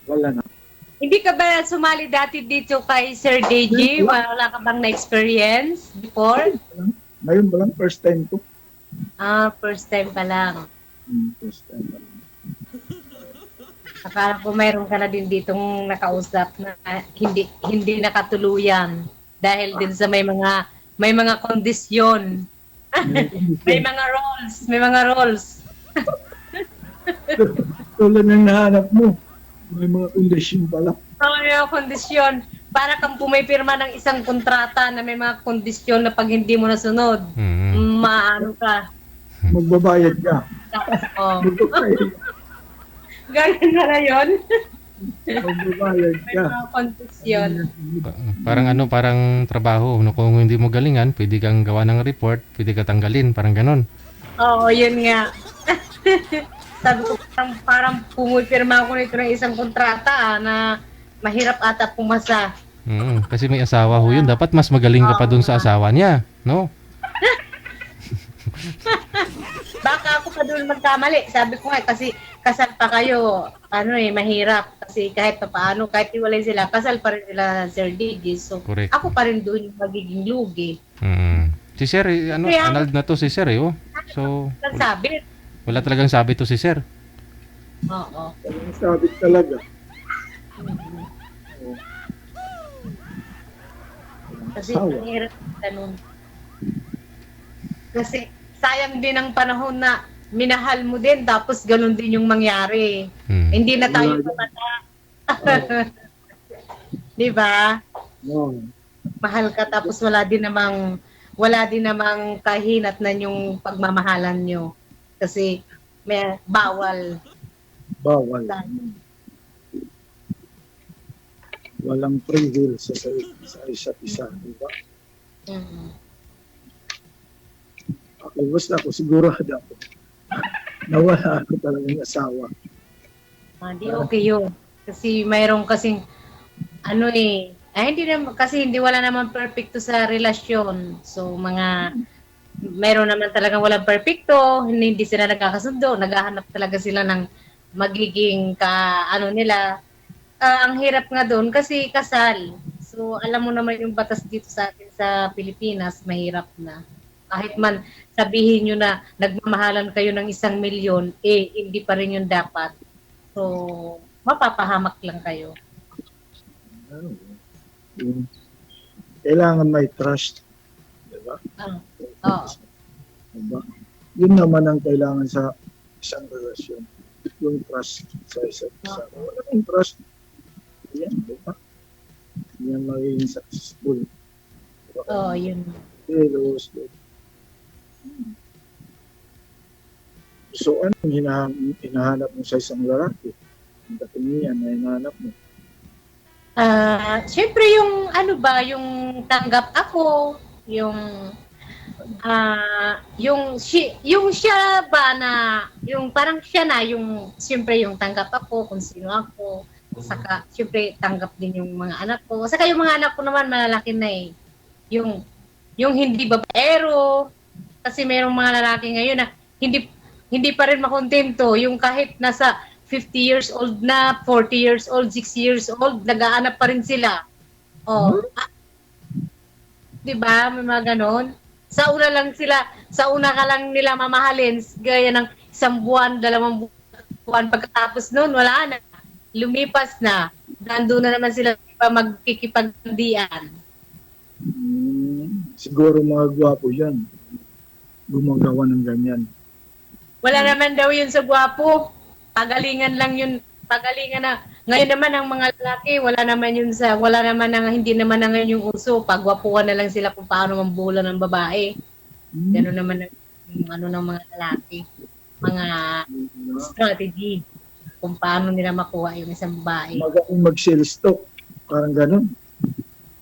Wala na. Hindi ka ba sumali dati dito kay Sir DJ? Wala ka bang na-experience before? Ngayon ba lang, first time ko. First time pa lang. First time pa lang. Akala ko mayroon ka na din ditong nakausap na hindi nakatuluyan dahil din sa may mga kondisyon. May mga roles. Tulad ng nahanap mo, may mga kondisyon pala. May mga kondisyon. Para kang pumipirma ng isang kontrata na may mga kondisyon na pag hindi mo nasunod, maano ka. Magbabayad ka. Oh. Ganun na yun. Magbabayad May ka. mga kondisyon. Parang trabaho. No, kung hindi mo galingan, pwede kang gawa ng report, pwede ka tanggalin, parang ganon. Oo, yun nga. Sabi ko, parang pumipirma ako nito ng isang kontrata na mahirap ata pumasa. Kasi may asawa ho yun. Dapat mas magaling ka pa dun sa asawa niya, no? Baka ako pa doon magkamali. Sabi ko nga, kasi kasal pa kayo, mahirap. Kasi kahit pa paano, kahit iwalay sila, kasal pa rin sila, Sir DJ. So, Correct. ako pa rin doon yung magiging lugi. Si Sir, annulled na to si Sir, oh. So, Nagsabi. wala talagang sabi to si Sir. Oo. Sabit talaga. Kasi mahirap ganun. Kasi sayang din ang panahon na minahal mo din tapos ganun din yung mangyari. Hindi na tayo pumata. Di ba? Mahal ka tapos wala din namang kahinat na yung pagmamahalan nyo. Kasi may bawal. Walang free will sa isa't isa, di ba? Ako, basta ako, sigurado ako. Nawala ako talagang asawa. Di okay yun. Kasi mayroong kasing, hindi wala naman perfecto sa relasyon. So, mayroon naman talagang walang perfecto, hindi sila nagkakasundo, naghahanap talaga sila ng magiging nila. Ang hirap nga doon kasi kasal. So, alam mo naman yung batas dito sa atin sa Pilipinas, mahirap na. Kahit man sabihin nyo na nagmamahalan kayo ng 1 milyon, hindi pa rin yun dapat. So, mapapahamak lang kayo. Kailangan may trust. Diba? Oo. Diba? Yun naman ang kailangan sa isang relasyon. Yung trust sa isa't isa. Wala yung trust. Yan, diba? Yan magiging successful. Diba? Oo, yun. So, anong hinahanap mo sa isang lalaki? Ang katingian na hinahanap mo? Siyempre yung yung tanggap ako, yung siya ba na, yung parang siya na, yung siyempre yung tanggap ako, kung sino ako, saka siyempre tanggap din yung mga anak ko, saka yung mga anak ko naman malalaki na yung hindi babaero, kasi mayroong mga lalaki ngayon na hindi pa rin makontento, yung kahit nasa 50 years old na, 40 years old, 6 years old, nag-aanap pa rin sila. Diba? May mga ganon. Sa una ka lang nila mamahalin, gaya ng 1 buwan, 2 buwan, pagkatapos nun, wala na. Lumipas na. Nandun na naman sila magkikipagdian. Siguro mga gwapo yan. Gumagawa ng ganyan. Wala naman daw yun sa gwapo. Pagalingan lang yun. Pagalingan na. Ngayon naman ang mga lalaki, hindi naman na ngayon yung uso. Pagwapuan na lang sila kung paano mambulan ng babae. Gano'n naman ng mga lalaki. Mga strategy kung paano nila makuha yung isang babae. Magaling mag-sales talk. Parang gano'n.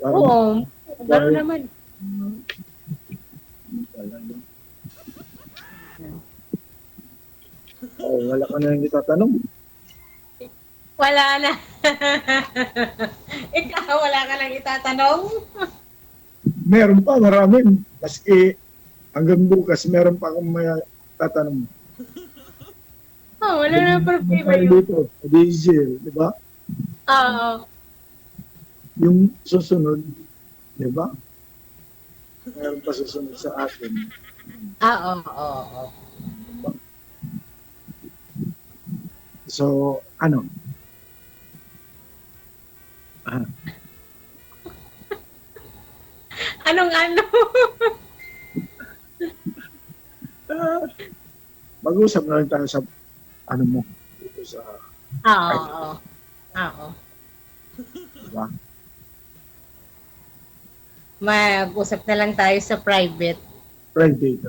Oo, gano'n naman. Wala ka na yung itatanong. Wala na. Ikaw, wala ka lang itatanong? Meron pa, marami. Maski hanggang bukas, meron pa akong may tatanong. Oh, wala na problema Tayo yun. dito, diesel, di ba? Oo. Yung susunod, di ba? Meron pa susunod sa atin. Oo. So, ano? Anong ano? Mag-usap na lang tayo sa ano mo dito sa Oo. diba? Mag-usap na lang tayo sa private. Private.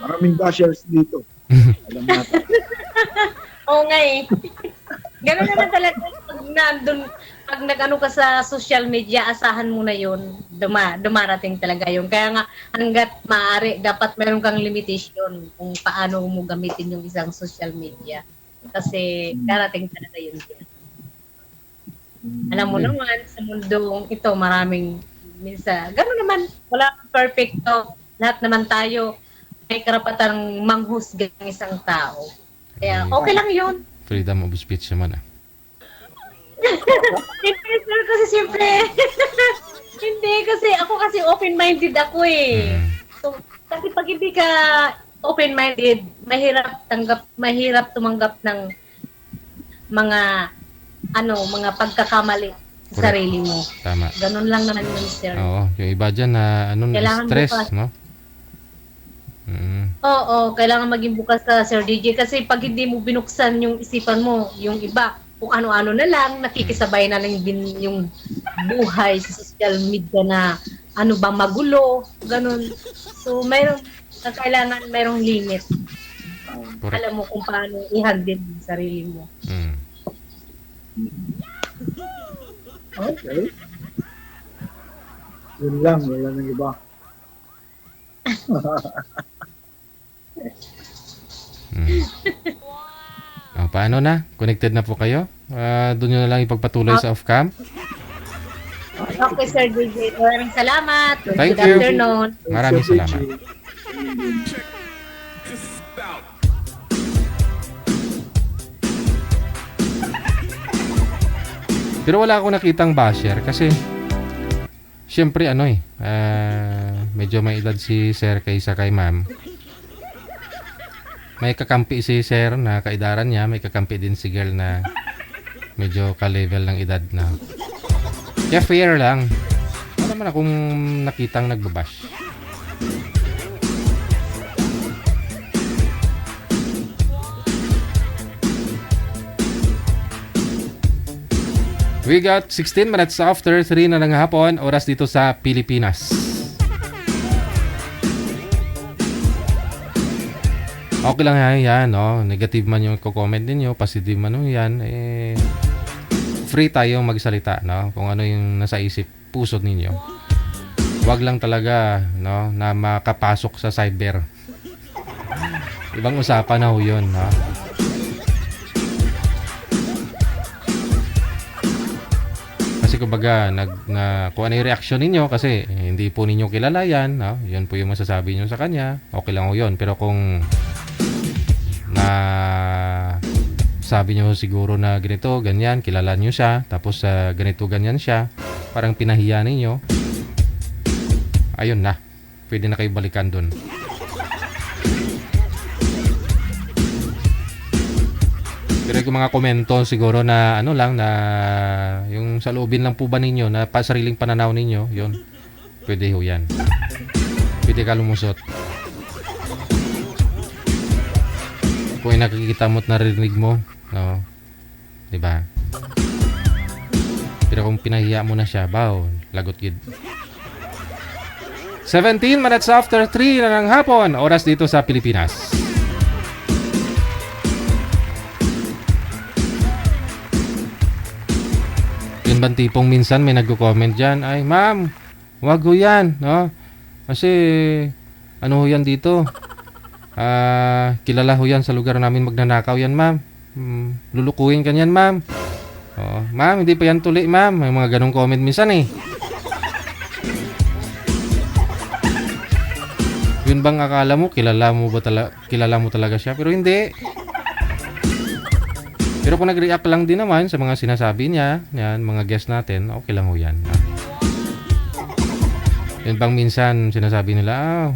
Maraming bashers dito. Alam natin. Oo nga eh. Ganun naman talaga pag nandun, pag nag-ano ka sa social media, asahan mo na yun. Dumarating talaga yun. Kaya nga, hanggat maaari, dapat meron kang limitation kung paano mo gamitin yung isang social media. Kasi darating talaga yun. Alam mo naman, sa mundong ito, maraming minsan, gano'n naman, wala perfecto. Lahat naman tayo may karapatang manghusga ng isang tao. Kaya okay lang yun. Freedom of speech naman ah. Hindi, sir, kasi siyempre, hindi, kasi ako kasi open-minded ako eh. So, kasi pag hindi ka open-minded, mahirap tumanggap ng mga pagkakamali sa sarili mo. Tama. Ganun lang naman yun, sir. Oo, yung iba dyan na Kailangan stress, bukas. no? Oo, kailangan maging bukas ka, Sir DJ, kasi pag hindi mo binuksan yung isipan mo, yung iba, kung ano-ano na lang, nakikisabay na lang yung buhay sa social media na ano ba magulo, ganun. So, kailangan mayroong limit. Alam mo kung paano i-handle yung sarili mo. Okay. Yun lang, wala nang iba. Paano na? Connected na po kayo? Doon nyo na lang ipagpatuloy sa off-cam. Okay, Sir DJ. Maraming salamat. Thank Good you. afternoon. Maraming salamat. Pero wala akong nakitang basher kasi syempre medyo may edad si sir kaysa kay ma'am. May kakampi si sir na kaidaran niya, may kakampi din si girl na medyo ka-level ng edad na. Kaya fair lang. Wala naman akong nakitang nagbabash. We got 16 minutes after 3 na ng hapon, oras dito sa Pilipinas. Okay lang yan, no? Negative man yung comment ninyo, positive man yan, free tayo magsalita, no? Kung ano yung nasa isip, puso ninyo. Wag lang talaga, no, na makapasok sa cyber. Ibang usapan na ho yun, no? Kasi kumbaga, kung ano yung reaction ninyo, kasi hindi po ninyo kilala yan, no? Yun po yung masasabi nyo sa kanya, okay lang ho yun. Pero kung sabi nyo siguro na ganito, ganyan, kilala nyo siya, tapos ganito, ganyan siya, parang pinahiya ninyo, ayun na, pwede na kayo balikan dun. Pero yung mga komento siguro na na yung sa loobin lang po ba ninyo, na sariling pananaw ninyo, yun, pwede ho yan. Pwede ka lumusot. Kung nakikita mo at narinig mo, no, diba? Pero kung pinahiya mo na siya, baw, lagot gid. 17 minutes after 3 na ng hapon, oras dito sa Pilipinas. Yun bang tipong minsan may nagko-comment dyan, ay ma'am, wag ho yan, no? Kasi, ano ho yan dito? Kilala ho yan sa lugar namin, magnanakaw yan ma'am. Lulukuhin ka yan ma'am. Ma'am, hindi pa yan tuli ma'am. May mga ganong comment minsan eh. Yun bang akala mo kilala mo talaga siya, pero hindi. Pero kung nag-react lang din naman sa mga sinasabi niya, yan, mga guest natin, okay lang ho yan. Yun bang minsan sinasabi nila,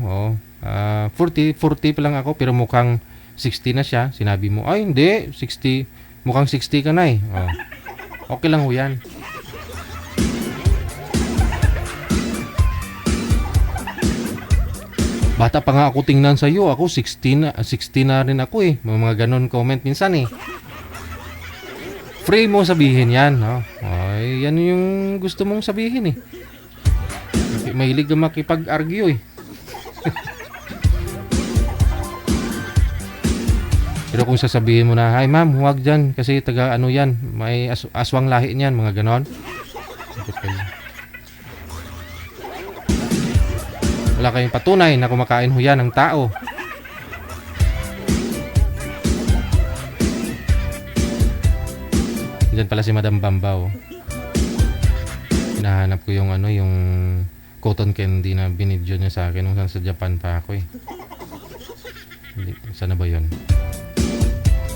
40 pa lang ako pero mukhang 60 na siya. Sinabi mo, ay hindi, 60, mukhang 60 ka na eh. Okay lang ho yan. Bata pa nga ako tingnan sa iyo, ako 60 na rin ako eh. Mga ganun comment minsan eh. Free mo sabihin yan, no? Ay, yan yung gusto mong sabihin eh. Mahilig ka makipag-argue eh. Pero kung sasabihin mo na, "Hi ma'am, huwag dyan kasi taga ano yan, may aswang lahi niyan," mga ganon. Wala kayong patunay na kumakain ho yan ng tao. Diyan pala si Madam Bambao. Hinahanap ko yung yung cotton candy na binidyo niya sa akin nung sa Japan pa ako eh. Sana ba yun?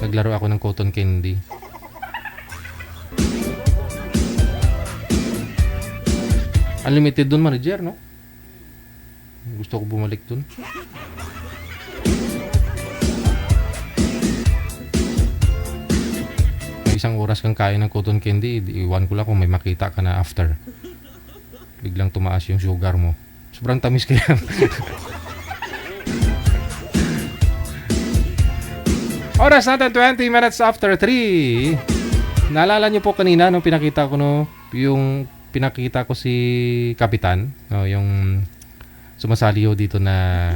Naglaro ako ng cotton candy. Unlimited dun, manager, no? Gusto ko bumalik dun. Isang oras kang kain ng cotton candy, iwan ko lang kung may makita ka na after. Biglang tumaas yung sugar mo. Sobrang tamis kaya. Oras natin 20 minutes after 3. Naalala niyo po kanina nung pinakita ko yung pinakita ko si Kapitan, yung sumasali dito na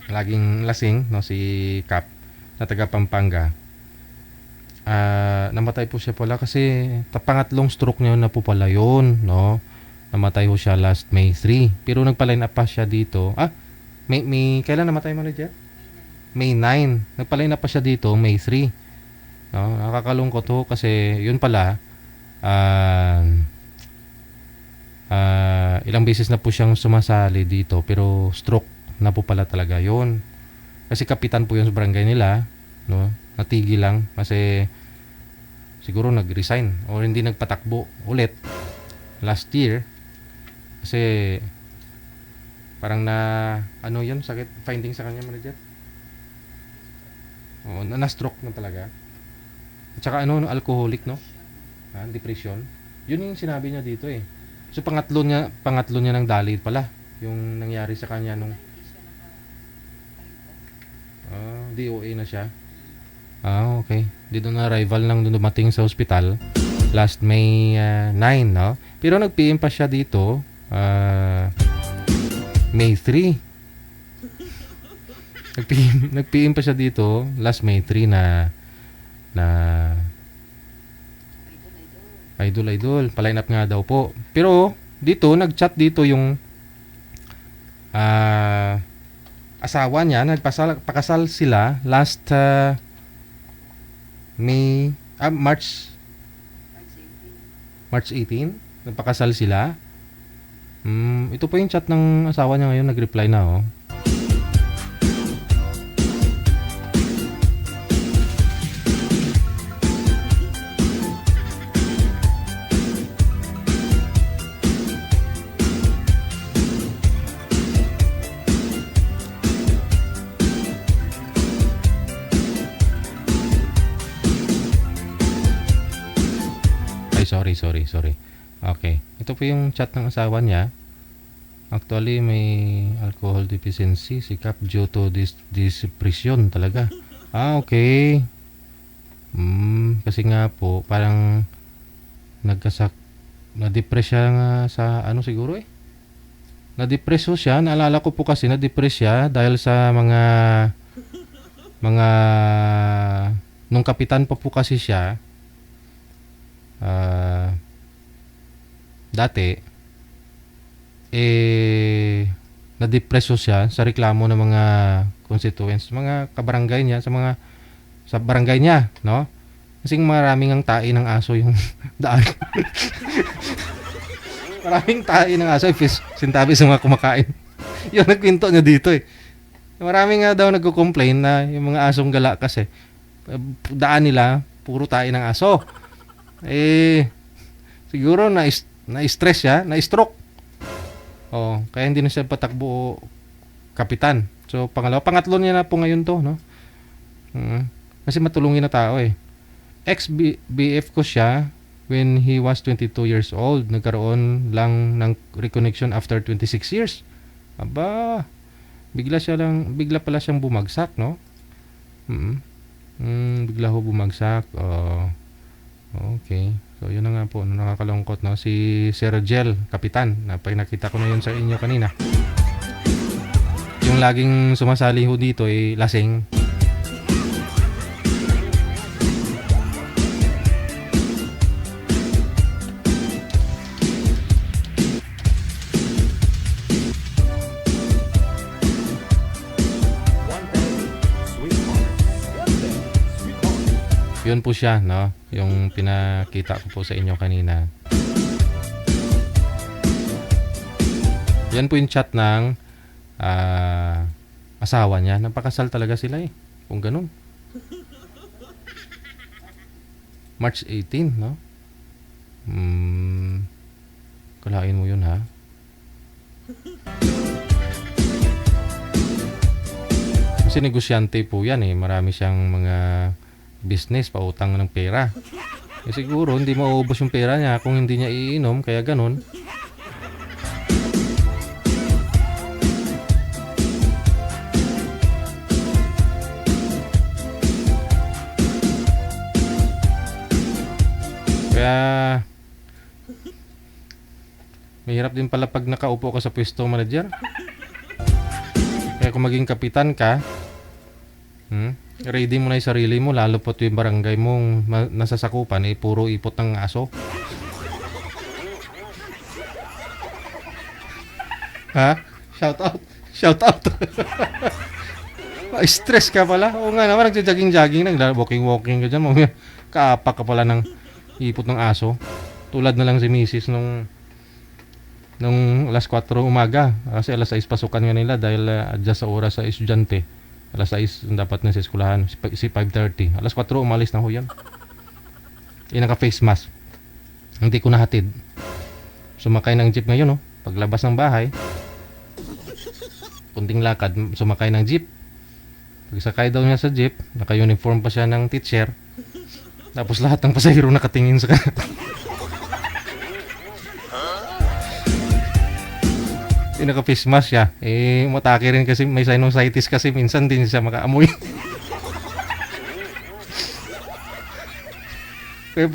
laging lasing, si Cap na taga Pampanga. Namatay po siya pala kasi pangatlong stroke niya na po pala yun, no? Namatay ho siya last May 3. Pero nagpa-line up pa siya dito. May kailan namatay, manager? May 9. Nagpa-line up pa siya dito May 3. No? Nakakalungkot ho kasi yun pala ilang beses na po siyang sumasali dito pero stroke na po pala talaga yun. Kasi kapitan po yung sa barangay nila, no? Natigil lang kasi siguro nag-resign o hindi nagpatakbo ulit last year kasi parang yan sakit finding sa kanya, manager. Na-stroke na talaga. At saka alcoholic, no? Depression. Yun yung sinabi niya dito eh. So pangatlo niya ng dali pala yung nangyari sa kanya nung DOA na siya. Okay. Dito na arrival nang dumating sa ospital last May 9, no? Pero nag-PM pa siya dito May 3. Nag-PM pa siya dito last May 3 na idol. Pa-line up nga daw po. Pero dito nag-chat dito yung asawa niya, pakasal sila last March 18. Nagpakasal sila. Ito po yung chat ng asawa niya ngayon, nag-reply na Sorry. Okay. Ito po yung chat ng asawa niya. Actually, may alcohol deficiency. Sikap due to depression talaga. Okay. Kasi nga po, parang na-depress siya nga sa siguro eh. Na-depress siya. Naalala ko po kasi na-depress siya dahil sa mga nung kapitan pa po kasi siya. Dati na-depreso siya sa reklamo ng mga constituents, mga kabarangay niya sa barangay niya, no? Kasi maraming ang tae ng aso yung daan. Maraming tae ng aso, sintabi sa mga kumakain. Yung nagkwento niya dito eh. Maraming nga daw nagko-complain na yung mga asong gala kasi daan nila, puro tayo ng aso. Siguro na-stress siya, na-stroke. Kaya hindi na siya patakbo kapitan. So, pangatlo niya na po ngayon to, no? Kasi matulungin na tao eh. Ex-BF ko siya when he was 22 years old. Nagkaroon lang ng reconnection after 26 years. Aba, bigla pala siyang bumagsak, no? Bigla ho bumagsak. Okay. So, yun na nga po. Nakakalungkot, no? Si Sir Gel, kapitan. Napakita ko na yun sa inyo kanina. Yung laging sumasali ho dito ay lasing. Yun po siya, no? Yung pinakita ko po sa inyo kanina. Yan po yung chat ng asawa niya. Napakasal talaga sila eh. Kung ganun. March 18, no? Kalain mo yun, ha? Kasi negosyante po yan eh. Marami siyang mga business, pautang ng pera. Siguro hindi mauubos yung pera niya kung hindi niya iinom, kaya ganun. Kaya mahirap din pala pag nakaupo ka sa pwesto manager. Kaya kung maging kapitan ka, ready mo na yung sarili mo, lalo po yung barangay mong nasasakupan puro ipot ng aso. Ha? Shout out. Stress ka pala. Oo nga naman, nagja-jogging, nag-walking ka dyan. Kaapak ka pala ng ipot ng aso. Tulad na lang si Mrs. nung alas 4 umaga. Kasi alas 6 pasukan nga nila dahil adjust sa oras sa estudyante. Alas 6 dapat na sa eskwelahan. Si 5:30. Alas 4 umalis na ho yan. Naka-face mask. Hindi ko nahatid. Sumakay ng jeep ngayon, no? Paglabas ng bahay, kunting lakad, sumakay ng jeep. Pagsakay daw niya sa jeep, naka-uniform pa siya ng teacher. Tapos lahat ng pasahero nakatingin sa kanya. Naka-face mask siya. Matake rin kasi may sinusitis kasi minsan din siya makaamoy. Kaya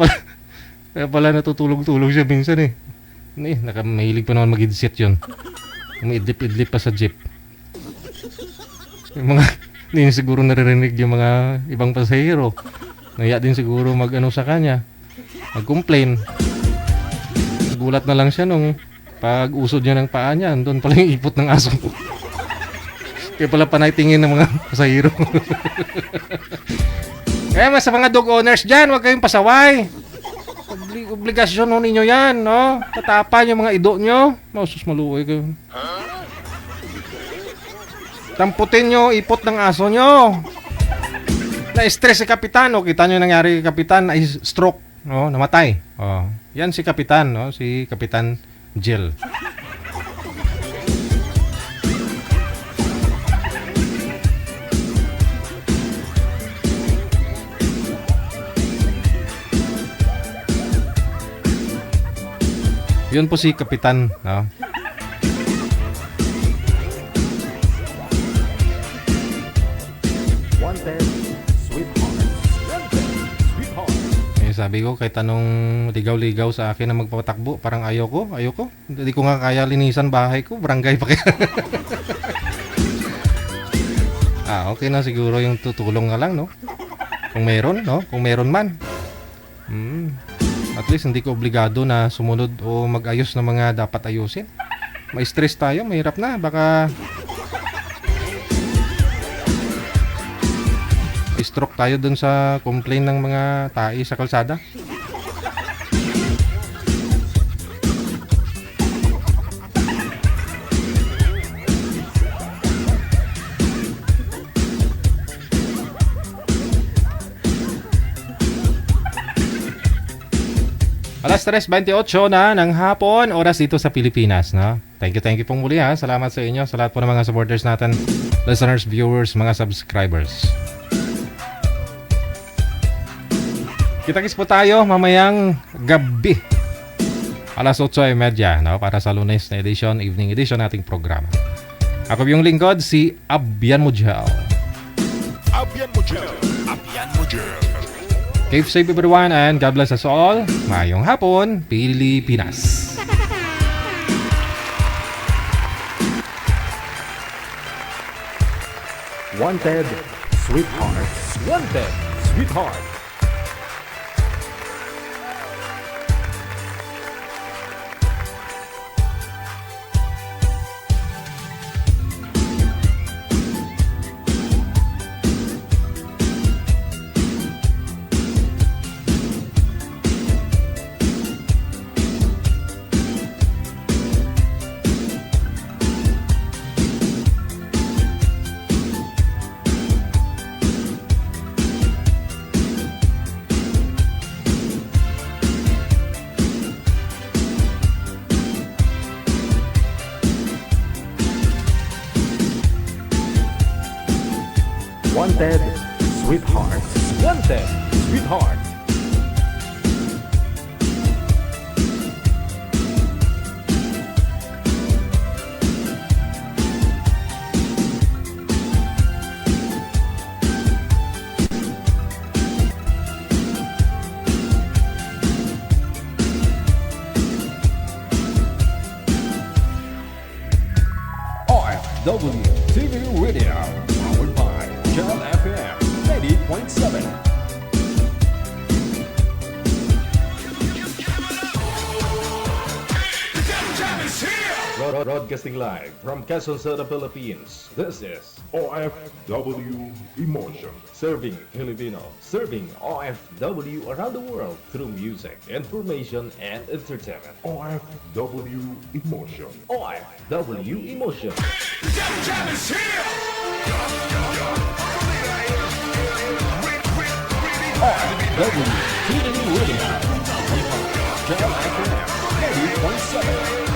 pala natutulog-tulog siya minsan eh. Mahilig pa naman mag-headset yun. Umiidlip-idlip pa sa jeep. Yung mga hindi siguro naririnig yung mga ibang pasahero. Naya din siguro mag-ano sa kanya. Mag-complain. Nagulat na lang siya nung pag usod niya ng paa niya, doon pala yung ipot ng aso. Kaya pala panaytingin ng mga pasahero. Kaya mas sa mga dog owners dyan, huwag kayong pasaway. Obligasyon ho ninyo yan, no? Tatapan yung mga ido nyo. Mausus maluoy kayo. Tamputin nyo, ipot ng aso nyo. Na-stress si kapitan, o kita nyo nangyari kay kapitan, na-stroke, no? Namatay. Yan si kapitan, no? Si Kapitan Jill. Yun po si Kapitan, no? Sabi ko, kahit anong ligaw-ligaw sa akin na magpapatakbo, parang ayoko. Hindi ko nga kaya linisan bahay ko, barangay pa kaya. Okay na siguro yung tutulong nga lang, no? Kung meron, no? Kung meron man. At least hindi ko obligado na sumunod o mag-ayos ng mga dapat ayusin. May stress tayo, mahirap na. Baka stroke tayo dun sa complaint ng mga tai sa kalsada. Alas 3:28 na ng hapon, oras dito sa Pilipinas, no? Thank you pong muli ha. Salamat sa inyo, sa lahat po ng mga supporters natin, listeners, viewers, mga subscribers. Kita-kits po tayo mamayang gabi. Alas 8:30, no? Para sa Lunes na edition, evening edition nating programa. Ako yung lingkod, si Abyan Mujel. Abyan Mujel. Abyan Mujel. Keep safe everyone and God bless us all. Mayong hapon, Pilipinas. Wanted, Sweetheart. Wanted, Sweetheart. Wanted, Sweetheart. Wanted, Sweetheart. OFW TV Radio, powered by Channel FM 90.7. Broadcasting live from Quezon City, Philippines. This is OFW Emotion. Serving Filipino, serving OFW around the world through music, information, and entertainment. OFW Emotion. OFW Emotion. OFW TV Radio. Channel FM 90.7.